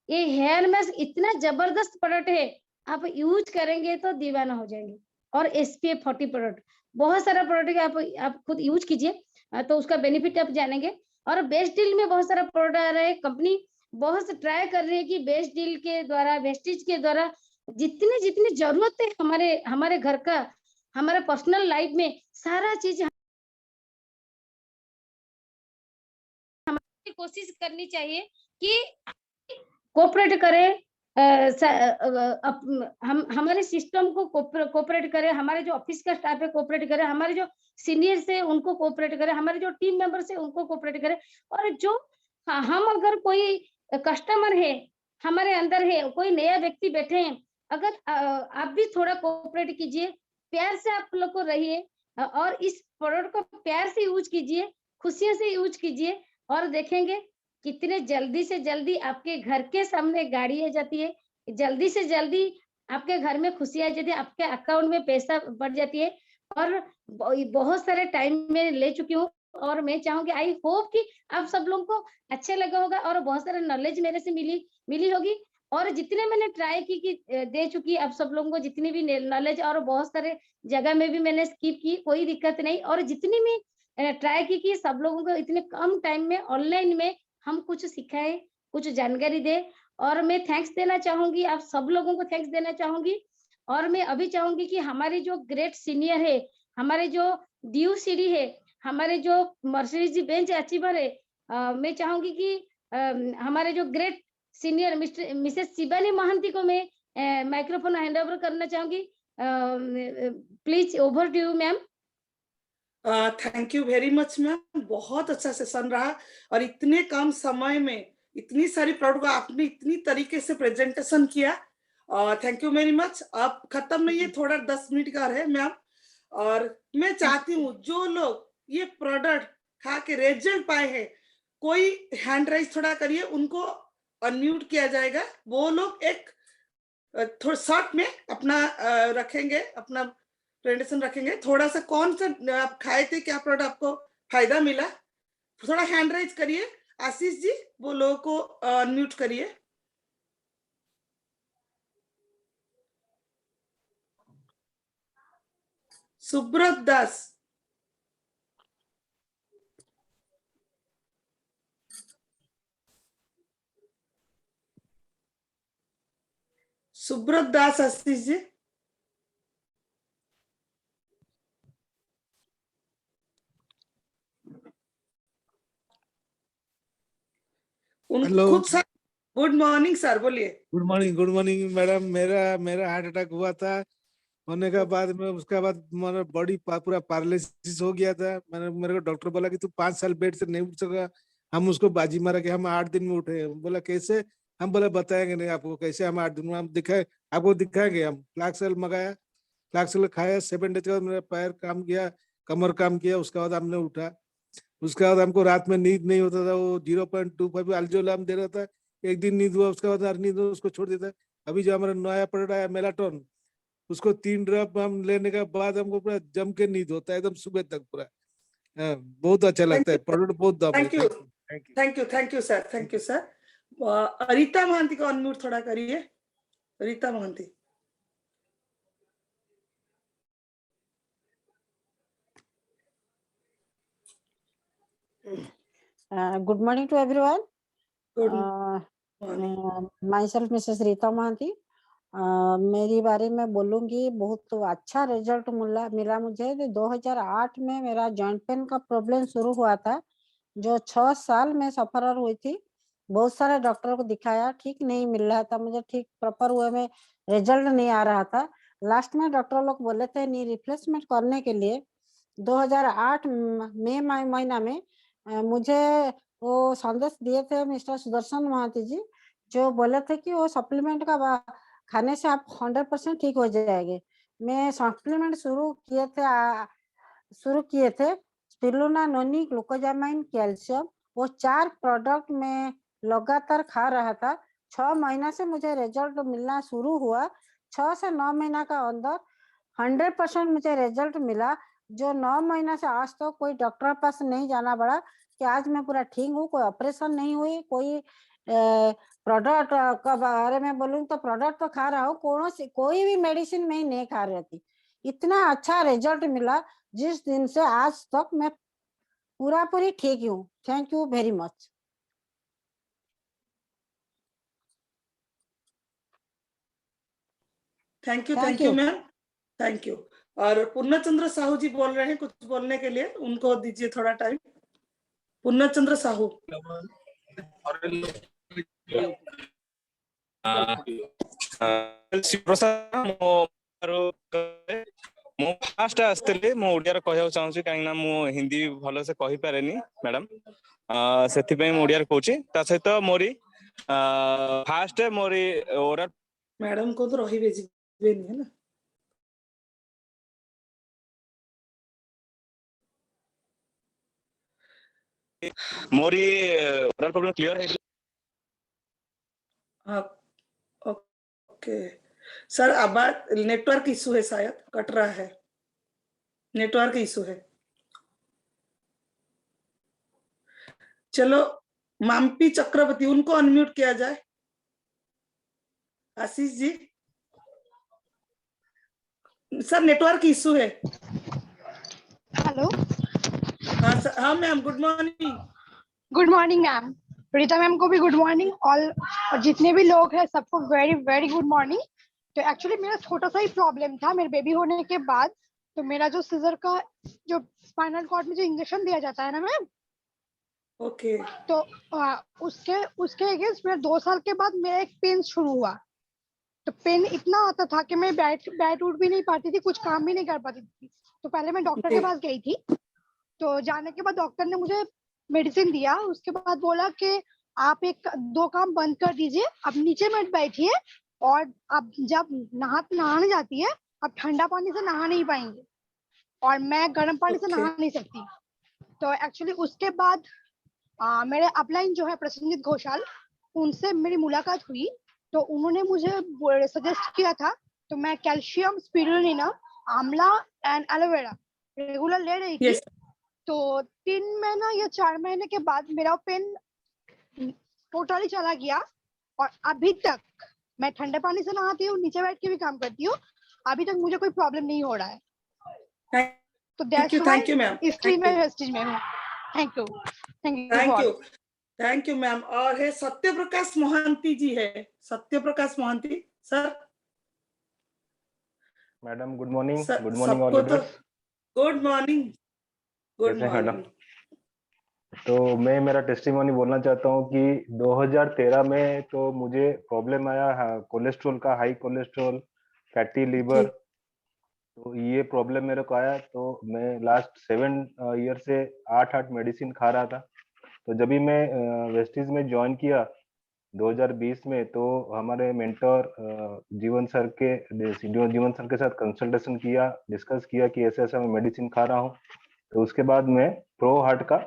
ये हेयर मास्क इतना जबरदस्त प्रोडक्ट है, आप यूज करेंगे तो दीवाना हो जाएंगे। और एसपीएफ 40 प्रोडक्ट, बहुत सारा प्रोडक्ट आप खुद यूज कीजिए, तो उसका बेनिफिट आप जानेंगे। और बेस्ट डील में बहुत सारा प्रोडक्ट आ रहा है, कंपनी बहुत से ट्राई कर रही है कि बेस्ट डील के द्वारा, वेस्टिज के द्वारा जितनी जितनी जरूरत है हमारे हमारे घर का, हमारे पर्सनल लाइफ में सारा चीज हमारी कोशिश करनी चाहिए कि कोऑपरेट करें, हम हमारे सिस्टम को कोऑपरेट करें, हमारे जो ऑफिस का स्टाफ है कोऑपरेट करें, हमारे जो सीनियर्स है उनको कोऑपरेट करें, हमारे जो टीम मेंबर्स है उनको कोऑपरेट करें। और जो हम अगर कोई कस्टमर है हमारे अंदर है, कोई नया व्यक्ति बैठे हैं, अगर आप भी थोड़ा कोऑपरेट कीजिए, प्यार से आप लोग को रहिए, और इस प्रोडक्ट को प्यार से यूज कीजिए, खुशियों से यूज कीजिए, और देखेंगे कितने जल्दी से जल्दी आपके घर के सामने गाड़ी आ जाती है, जल्दी से जल्दी आपके घर में खुशी आ जाती है, आपके अकाउंट में पैसा बढ़ जाती है। और बहुत सारे टाइम में ले चुकी हूँ, और मैं चाहूंगी, आई होप कि आप सब लोगों को अच्छा लगा होगा, और बहुत सारा नॉलेज मेरे से मिली होगी। और जितने मैंने ट्राई की कि दे चुकी आप सब लोगों को जितनी भी नॉलेज, और बहुत सारे जगह में भी मैंने स्किप की, कोई दिक्कत नहीं। और जितनी भी ट्राई की कि सब लोगों को इतने कम टाइम में ऑनलाइन में हम कुछ सिखाए, कुछ जानकारी दे। और मैं थैंक्स देना चाहूंगी, आप सब लोगों को थैंक्स देना चाहूंगी। और मैं अभी चाहूंगी कि हमारे जो ग्रेट सीनियर है, हमारे जो ड्यू सीडी है, हमारे जो मर्सिडीज बेंच अचीवर है, मैं चाहूंगी कि हमारे जो great senior Mrs Shibani Mohanty को मैं माइक्रोफोन हैंड ओवर करना चाहूंगी। Please over to you ma'am. Thank you very much ma'am, बहुत अच्छा सेशन रहा, और इतने कम समय में इतनी सारी प्रोडक्ट को आपने इतनी तरीके से प्रेजेंटेशन किया, थैंक यू वेरी मच। अब खत्म नहीं है, थोड़ा 10 मिनट का है मैम, और मैं चाहती हूँ जो लोग ये प्रोडक्ट खा के रिजल्ट पाए हैं, कोई हैंड राइज थोड़ा करिए, उनको अनम्यूट किया जाएगा, वो लोग एक थोड़ा शॉर्ट में अपना रखेंगे, अपना प्रेजेंटेशन रखेंगे, थोड़ा सा कौन सा आप खाए थे, क्या प्रोडक्ट आपको फायदा मिला, थोड़ा हैंड राइज करिए। आशीष जी, वो लोगों को अनम्यूट करिए। सुब्रत दास, सुब्रत दास, आशीष जी, उन हेलो, खुद सर। गुड मॉर्निंग सर, बोलिए। Good morning madam. मेरा मेरा हार्ट अटैक हुआ था, होने के बाद में उसके बाद मेरा बॉडी पूरा पैरालिसिस हो गया था। मैंने मेरे को डॉक्टर बोला कि तू 5 साल बेड से नहीं उठ सका। हम उसको बाजी मारा कि हम 8 दिन में उठे। बोला कैसे? हम बोला बताएंगे नहीं आपको कैसे हम 8 दिन में, हम दिखाए आपको दिखाएंगे। हम फ्लैक्सेल मंगाया, फ्लैक्सेल खाया, 7 डेज के बाद मेरा पैर काम किया, कमर काम किया, उसके बाद हमने उठा। उसके बाद हमको रात में नींद नहीं होता था, वो 0.25 अल्जोलाम दे रहा था। एक दिन नींद हुआ, उसके बाद हर नींद हुआ, उसको छोड़ देता। अभी जो हमारा नया प्रोडक्ट आया मेलाटोन, उसको 3 ड्रॉप हम लेने के बाद हमको पूरा जम के नींद होता है एकदम सुबह तक पूरा। हाँ, बहुत अच्छा थैंक लगता है, यू, प्रोडक्ट बहुत दम है। Thank you, thank you. Thank you, thank you sir, thank you sir. Rita Mohanty को अनम्यूट थोड़ा करिए, Rita Mohanty. Good morning to everyone. Good Uh, morning. myself Mrs. Rita Mohanty. मेरी बारे में बोलूंगी, बहुत अच्छा रिजल्ट मिला मुझे। 2008 में मेरा जॉइंट पेन का प्रॉब्लम शुरू हुआ था। जो 6 साल में सफर हुई थी, बहुत सारे डॉक्टरों को दिखाया, ठीक नहीं मिल रहा था मुझे, ठीक प्रॉपर वे में रिजल्ट नहीं आ रहा था। लास्ट में डॉक्टर लोग बोले थे नी रिप्लेसमेंट करने के लिए 2008 मई महीना में मुझे वो संदेश दिए थे मिस्टर सुदर्शन महाती जी, जो बोले थे कि वो सप्लीमेंट का खाने से आप 100% ठीक हो जाएंगे। मैं सप्लीमेंट शुरू किए थे स्पिरुलिना नोनी, ग्लूकोजामाइन, कैल्शियम, वो 4 प्रोडक्ट में लगातार खा रहा था। 6 महीना से मुझे रिजल्ट मिलना शुरू हुआ। 6 से 9 महीना का अंदर 100% मुझे रिजल्ट मिला, जो 9 महीना से आज तक कोई डॉक्टर पास नहीं जाना पड़ा, कि आज मैं पूरा ठीक हूँ, कोई ऑपरेशन नहीं हुई, कोई प्रोडक्ट का बारे में बोलूँ तो प्रोडक्ट तो खा रहा हूँ, कोई भी मेडिसिन मैं नहीं खा रही थी। इतना अच्छा रिजल्ट मिला, जिस दिन से आज तक मैं पूरा पूरी ठीक हूँ। Thank you very much. Thank Thank you you. Ma'am, thank you. और पूर्णचंद्र साहू जी बोल रहे हैं कुछ बोलने के लिए, उनको दीजिए थोड़ा टाइम। पूर्णचंद्र साहू। ମୁଁ ଫାଷ୍ଟ ଆସିଥିଲି, ମୁଁ ଓଡ଼ିଆରେ କହିବାକୁ ଚାହୁଁଛି କାହିଁକି ନା ମୁଁ ହିନ୍ଦୀ ଭଲସେ କହିପାରେନି ମ୍ୟାଡାମ, ସେଥିପାଇଁ ମୁଁ ଓଡ଼ିଆରେ କହୁଛି। ତା ସହିତ ମୋରି ଫାଷ୍ଟ ମୋରି ଓରାଲ मैडम को तो रही ଯିବେନି ହେଲା। मोरी ओरल प्रॉब्लम क्लियर है। हाँ ओके सर, आवाज नेटवर्क इशू है, शायद कट रहा है, नेटवर्क इशू है। चलो माम्पी चक्रवर्ती, उनको अनम्यूट किया जाए। Ashish ji, sir network issue है। हेलो, हाँ सर, हाँ ma'am, good morning. Good morning ma'am. Rita ma'am को भी गुड मॉर्निंग, और जितने भी लोग हैं सबको वेरी वेरी गुड मॉर्निंग। तो एक्चुअली मेरा छोटा सा ही प्रॉब्लम था मेरे बेबी होने के बाद। तो मेरा जो सीजर का जो स्पाइनल कॉर्ड में जो इंजेक्शन दिया जाता है ना मैम, ओके तो उसके अगेंस्ट मेरा 2 साल के बाद मेरा एक पेन शुरू हुआ। तो पेन इतना आता था कि मैं बैठ उठ भी नहीं पाती थी, कुछ काम भी नहीं कर पाती थी। तो पहले मैं डॉक्टर के पास गई थी। तो जाने के बाद डॉक्टर ने मुझे मेडिसिन दिया। उसके बाद बोला कि आप 1-2 काम बंद कर दीजिए, आप नीचे मत बैठिए, और आप जब नहाने जाती है आप ठंडा पानी से नहा नहीं पाएंगे, और मैं गर्म पानी से नहा नहीं सकती। तो एक्चुअली उसके बाद मेरे अपलाइन जो है प्रसन्नजीत घोषाल, उनसे मेरी मुलाकात हुई। तो उन्होंने मुझे सजेस्ट किया था, तो मैं कैल्शियम, स्पिरुलिना, आंवला एंड एलोवेरा रेगुलर ले रही थी। तो 3 महीना या 4 महीने के बाद मेरा पेन टोटली चला गया, और अभी तक मैं ठंडे पानी से नहाती हूँ, नीचे बैठ के भी काम करती हूँ, अभी तक मुझे कोई प्रॉब्लम नहीं हो रहा है। तो थैंक यू मैम, स्टेज में हूँ। Thank you thank you ma'am. और है सत्य प्रकाश मोहंती जी, है Satya Prakash Mohanty sir. Madam good morning. Good morning all सबको तो लीडर्स। Good morning. गुड कैसे मैडम? मॉर्निंग। तो मैं मेरा टेस्टिमोनी बोलना चाहता हूँ कि 2013 में तो मुझे प्रॉब्लम आया कोलेस्ट्रॉल का, हाई कोलेस्ट्रॉल, फैटी लीवर। तो ये प्रॉब्लम मेरे को आया, तो मैं लास्ट 7 ईयर से 8 मेडिसिन खा रहा था। तो जब भी मैं वेस्टीज में ज्वाइन किया 2020 में, तो हमारे मेंटर जीवन सर के साथ कंसल्टेशन किया, डिस्कस किया कि ऐसे ऐसा मैं मेडिसिन खा रहा हूँ। तो उसके बाद मैं प्रो हार्ट का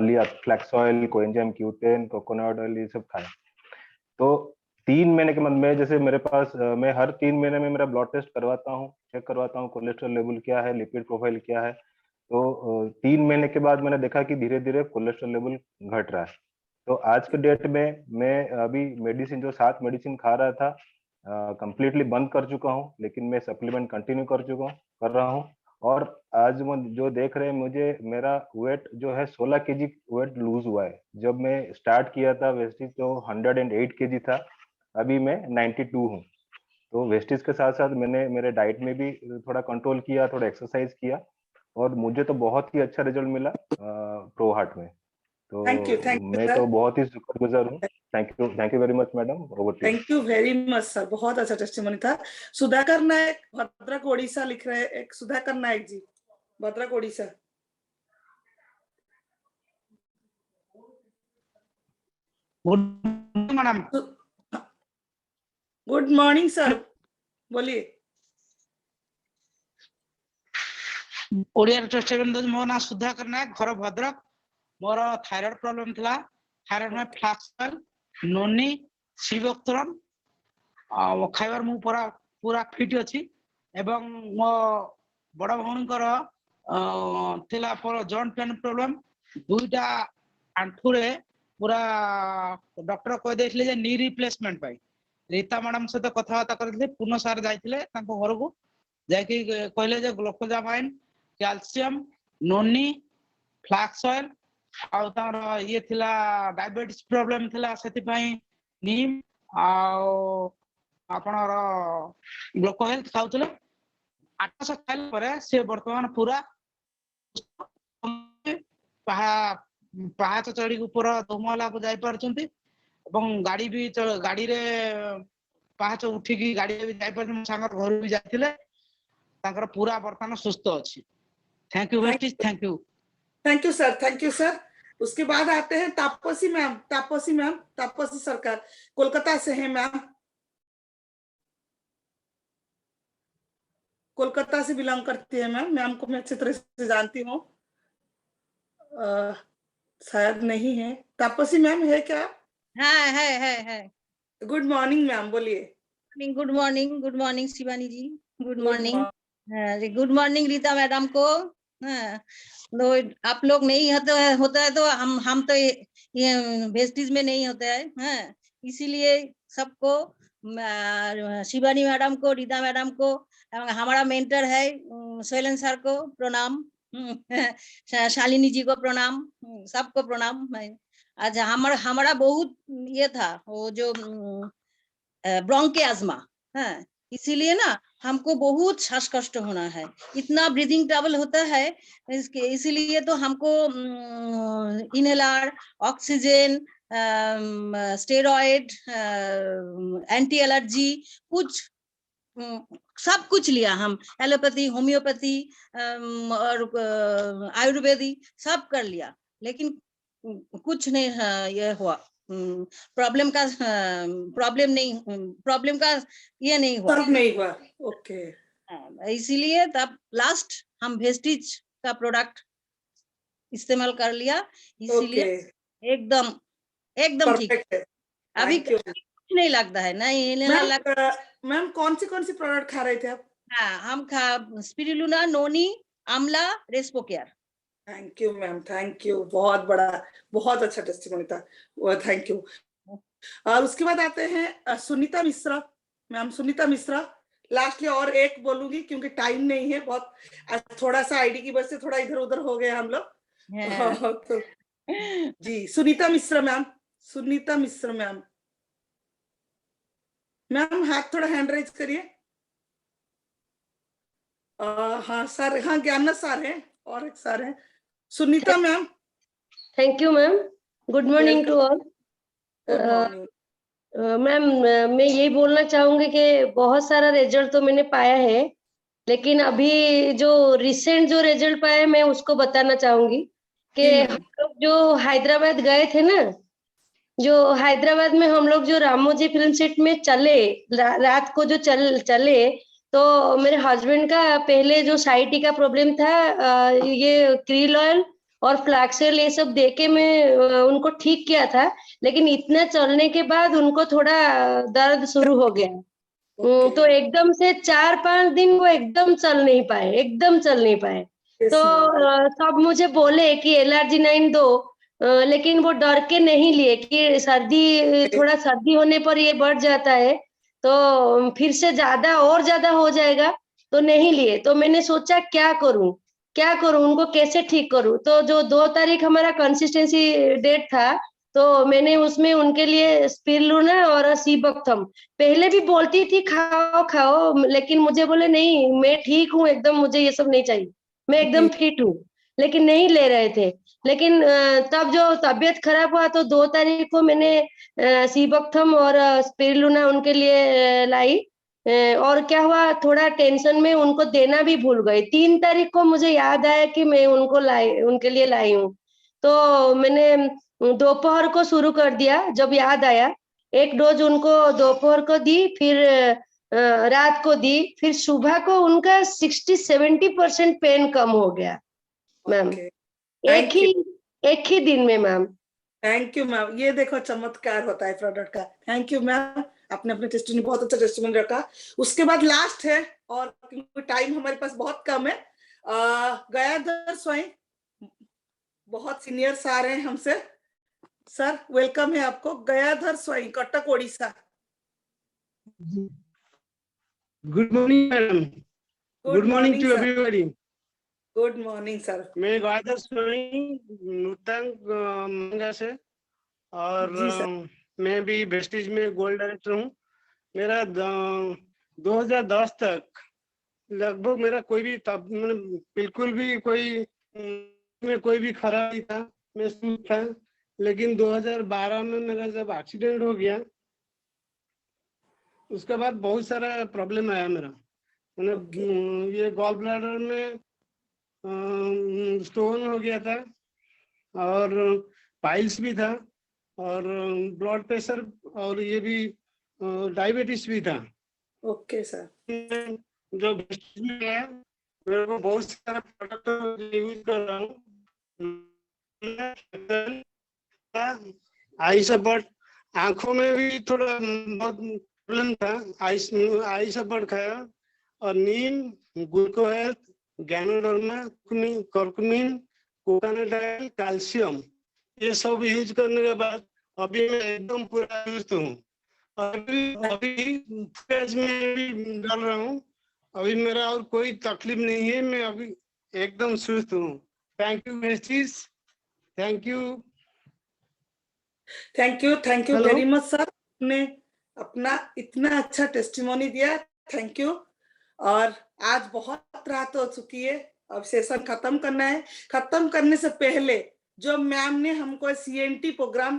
लिया, flax oil, coenzyme Q10, coconut oil, ये सब खाया। तो 3 महीने के बाद में, जैसे मेरे पास मैं हर 3 महीने में मेरा ब्लड टेस्ट करवाता हूँ, चेक करवाता हूँ कोलेस्ट्रॉल लेवल क्या है, लिपिड प्रोफाइल क्या है। तो 3 महीने के बाद मैंने देखा कि धीरे धीरे कोलेस्ट्रॉल लेवल घट रहा है। तो आज के डेट में मैं अभी मेडिसिन जो 7 मेडिसिन खा रहा था कंप्लीटली बंद कर चुका हूँ, लेकिन मैं सप्लीमेंट कंटिन्यू कर रहा हूँ। और आज जो देख रहे हैं, मुझे मेरा वेट जो है 16 केजी वेट लूज हुआ है। जब मैं स्टार्ट किया था वेस्टीज तो 108 केजी था, अभी मैं 92 हूँ। तो वेस्टीज के साथ साथ मैंने मेरे डाइट में भी थोड़ा कंट्रोल किया, थोड़ा एक्सरसाइज किया, और मुझे तो बहुत ही अच्छा रिजल्ट मिला प्रो हार्ट में। तो थैंक यू मैं तो सर, बहुत ही शुक्रगुजार हूँ। Thank you very much madam. Over to you. Thank you very much sir, बहुत अच्छा टेस्टिमोनी था। सुधाकर नायक भद्रक ओडिशा लिख रहे हैं, एक Sudhakar Nayak ji, Bhadrak Odisha. Madam good morning sir, बोलिए। ओडिया टेस्टिमोनी दो। मो ना सुधाकर नायक, घर भद्रक। मोर थायराइड प्रॉब्लम थिला। थायराइड में फ्लैक्सल, नोनी, सिवोक्तरन आ खाइबार मु पूरा पूरा फिट अछि। एवं मो बड़ भौणीकर थिला पर जॉइंट पेन प्रॉब्लम, दुईटा आंठुरे पूरा डॉक्टर कह देथिले जे नी रिप्लेसमेंट पाई। रीता मैडम सहित कथबार्ता करथिले, पूर्ण सार जाइथिले तांको घरकू जाके कहले जे ग्लूकोजामाइन, कैल्शियम, नोनी, फ्लैक्स ऑयल आउ तार ये थिला डायबिटीज प्रॉब्लम थिला, सेति पई नीम आउ आपनर ग्लूको हेल्थ खाउथिले। 800 खाइल परे से वर्तमान पूरा पाहाच चढ़ी ऊपर दोमहला को जाई पारछंती ଏବଂ गाड़ी भी गाड़ी रे पाहाच उठिकी गाड़ी रे भी जाई पारछन। सांगर घर भी जाइथिले, तांकर पूरा वर्तमान सुस्थ अछि। Thank you very much. Thank you. Thank you sir, thank you sir. उसके बाद आते हैं तापसी मैम, तापसी मैम, तापसी सरकार, कोलकाता से हैं मैम, कोलकाता से बिलोंग करती है मैम। मैम को मैं अच्छी तरह से जानती हूँ, शायद नहीं है। तापसी मैम है क्या? हाँ है। गुड मॉर्निंग मैम, बोलिए। Good morning Shivani ji, good Good morning. Good morning Rita madam को। हाँ, तो आप लोग नहीं होता है तो हम तो ये वेस्टिज में नहीं होता है। हाँ, इसीलिए सबको शिवानी मैडम को, रीता मैडम को, हमारा मेंटर है शैलन सर को प्रणाम, शालिनी जी को प्रणाम, सबको प्रणाम। अच्छा, हमारा बहुत ये था वो जो ब्रोंकियाज्मा, हाँ, इसीलिए ना हमको बहुत श्वास कष्ट होना है, इतना ब्रीदिंग ट्रबल होता है इसीलिए तो हमको inhaler, oxygen, steroid, anti allergy, कुछ सब कुछ लिया हम, एलोपैथी, होम्योपैथी और आयुर्वेदिक सब कर लिया, लेकिन कुछ नहीं ये हुआ। प्रॉब्लम का ये नहीं हुआ, सर्व नहीं हुआ। ओके, इसीलिए तब लास्ट हम वेस्टिज का प्रोडक्ट इस्तेमाल कर लिया, इसीलिए एकदम ठीक। परफेक्ट है। अभी कुछ नहीं लगता है, नहीं मैम कौन सी प्रोडक्ट खा रहे थे आप? हाँ, हम खा spirulina, noni, amla, Respocare. Thank you ma'am, thank you, बहुत अच्छा टेस्टिमोनी था, थैंक यू। और उसके बाद आते हैं सुनीता मिश्रा मैम, सुनीता मिश्रा। लास्टली और एक बोलूंगी क्योंकि टाइम नहीं है बहुत, थोड़ा सा आईडी की वजह से थोड़ा इधर उधर हो गए हम लोग। तो जी, Sunita Mishra ma'am, Sunita Mishra ma'am, ma'am हाथ थोड़ा हैंड रेज करिए। हाँ सर, हाँ ज्ञाननाथ सर है और एक सर है। Sunita ma'am. Thank you ma'am, good morning to all. Good morning ma'am, मैं यही बोलना चाहूंगी कि बहुत सारा रिजल्ट तो मैंने पाया है, लेकिन अभी जो रिसेंट जो रिजल्ट पाया है मैं उसको बताना चाहूंगी कि हम लोग जो हैदराबाद गए थे ना, जो हैदराबाद में हम लोग जो रामोजी फिल्म सेट में चले, रात को जो चले, तो मेरे हस्बैंड का पहले जो साइटी का प्रॉब्लम था, ये क्रील ऑयल और फ्लैक्सेल ये सब देके मैं उनको ठीक किया था, लेकिन इतना चलने के बाद उनको थोड़ा दर्द शुरू हो गया। तो एकदम से 4-5 दिन वो एकदम चल नहीं पाए। तो सब मुझे बोले कि LRG9 दो, लेकिन वो डर के नहीं लिए कि थोड़ा सर्दी होने पर ये बढ़ जाता है तो फिर से ज्यादा हो जाएगा, तो नहीं लिए। तो मैंने सोचा क्या करूं, उनको कैसे ठीक करूं। तो जो 2 तारीख हमारा कंसिस्टेंसी डेट था, तो मैंने उसमें उनके लिए स्पिरुलिना और सीबकथम पहले भी बोलती थी खाओ, लेकिन मुझे बोले नहीं, मैं ठीक हूँ एकदम, मुझे ये सब नहीं चाहिए। मैं एकदम फिट हूँ, लेकिन नहीं ले रहे थे। लेकिन तब जो तबीयत खराब हुआ तो 2 तारीख को मैंने सीबकथम और स्पिरुलिना उनके लिए लाई। और क्या हुआ, थोड़ा टेंशन में उनको देना भी भूल गई। 3 तारीख को मुझे याद आया कि मैं उनके लिए लाई हूँ, तो मैंने दोपहर को शुरू कर दिया। जब याद आया, 1 डोज उनको दोपहर को दी, फिर रात को दी, फिर सुबह को उनका 60-70% पेन कम हो गया मैम। एक ही दिन में मैम। Thank you ma'am. ये देखो चमत्कार होता है प्रोडक्ट का। थैंक यू मैम, आपने अपने टेस्टिमोनी बहुत अच्छा टेस्टिमोनी रखा। उसके बाद लास्ट है, और टाइम हमारे पास बहुत कम है, गयाधर स्वयं, बहुत सीनियर्स आ रहे हैं हमसे। सर वेलकम है आपको, Gayadhar Swain, Cuttack Odisha. Good morning madam. Good morning to everybody. Good morning sir. मैं गयाधर स्वयं नूतन मंगा से, और मैं भी वेस्टिज में गोल्ड डायरेक्टर हूँ। मेरा 2010 तक लगभग मेरा कोई भी बिल्कुल भी कोई भी खराब नहीं था, मैं स्मूथ था। लेकिन 2012 में मेरा जब एक्सीडेंट हो गया, उसके बाद बहुत सारा प्रॉब्लम आया मेरा। ये गॉल ब्लैडर में स्टोन हो गया था, और पाइल्स भी था, और ब्लड प्रेशर, और ये भी डायबिटीज भी था। Okay sir. जो मेरे को बहुत सारा प्रोडक्ट यूज कर रहा हूँ। आई सपोर्ट, आंखों में भी थोड़ा बहुत प्रॉब्लम था, आई सपोर्ट खाया, और नीम, ग्लूको हेल्थ, गैनोडर्मा, करकुमिन, कोकोनाडाइल, कैल्शियम, ये सब यूज करने के बाद अभी मैं एकदम पूरा सुस्त हूँ। अभी फेज में भी डाल रहा हूँ। अभी मेरा और कोई तकलीफ नहीं है, मैं अभी एकदम सुस्त हूँ। Thank you Vestige, thank you. Thank you very much sir, आपने अपना इतना अच्छा टेस्टिमोनी दिया। Thank you. और आज बहुत रात हो चुकी है, अब सेशन खत्म करना है। खत्म करने से पहले जो मैम ने हमको CNT प्रोग्राम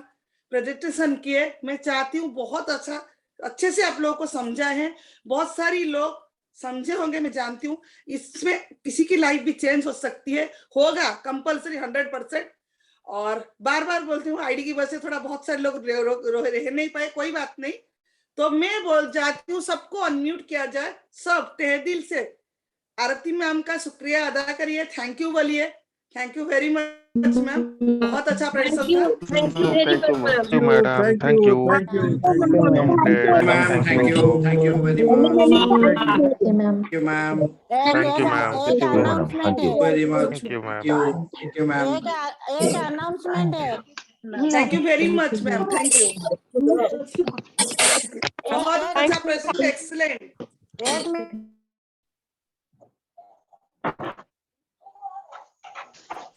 प्रेजेंटेशन किए, मैं चाहती हूँ बहुत अच्छे से आप लोगों को समझा है। बहुत सारी लोग समझे होंगे, मैं जानती हूँ। इसमें किसी की लाइफ भी चेंज हो सकती है, होगा कंपल्सरी 100%। और बार बार बोलती हूँ, आईडी की वजह से थोड़ा बहुत सारे लोग रह नहीं पाए, कोई बात नहीं। तो मैं बोल जाती हूँ, सबको अनम्यूट किया जाए, सब तहे दिल से आरती मैम का शुक्रिया अदा करिए, थैंक यू बोलिए। Thank you very much ma'am, बहुत अच्छा प्रश्न था। Thank you very much ma'am. Madam, thank you ma'am, thank you very much ma'am. एक अनाउंसमेंट है, very much, thank you ma'am. एक अनाउंसमेंट है। Thank you very much ma'am, thank you. बहुत अच्छा प्रश्न, एक्सीलेंट। एक मिनट।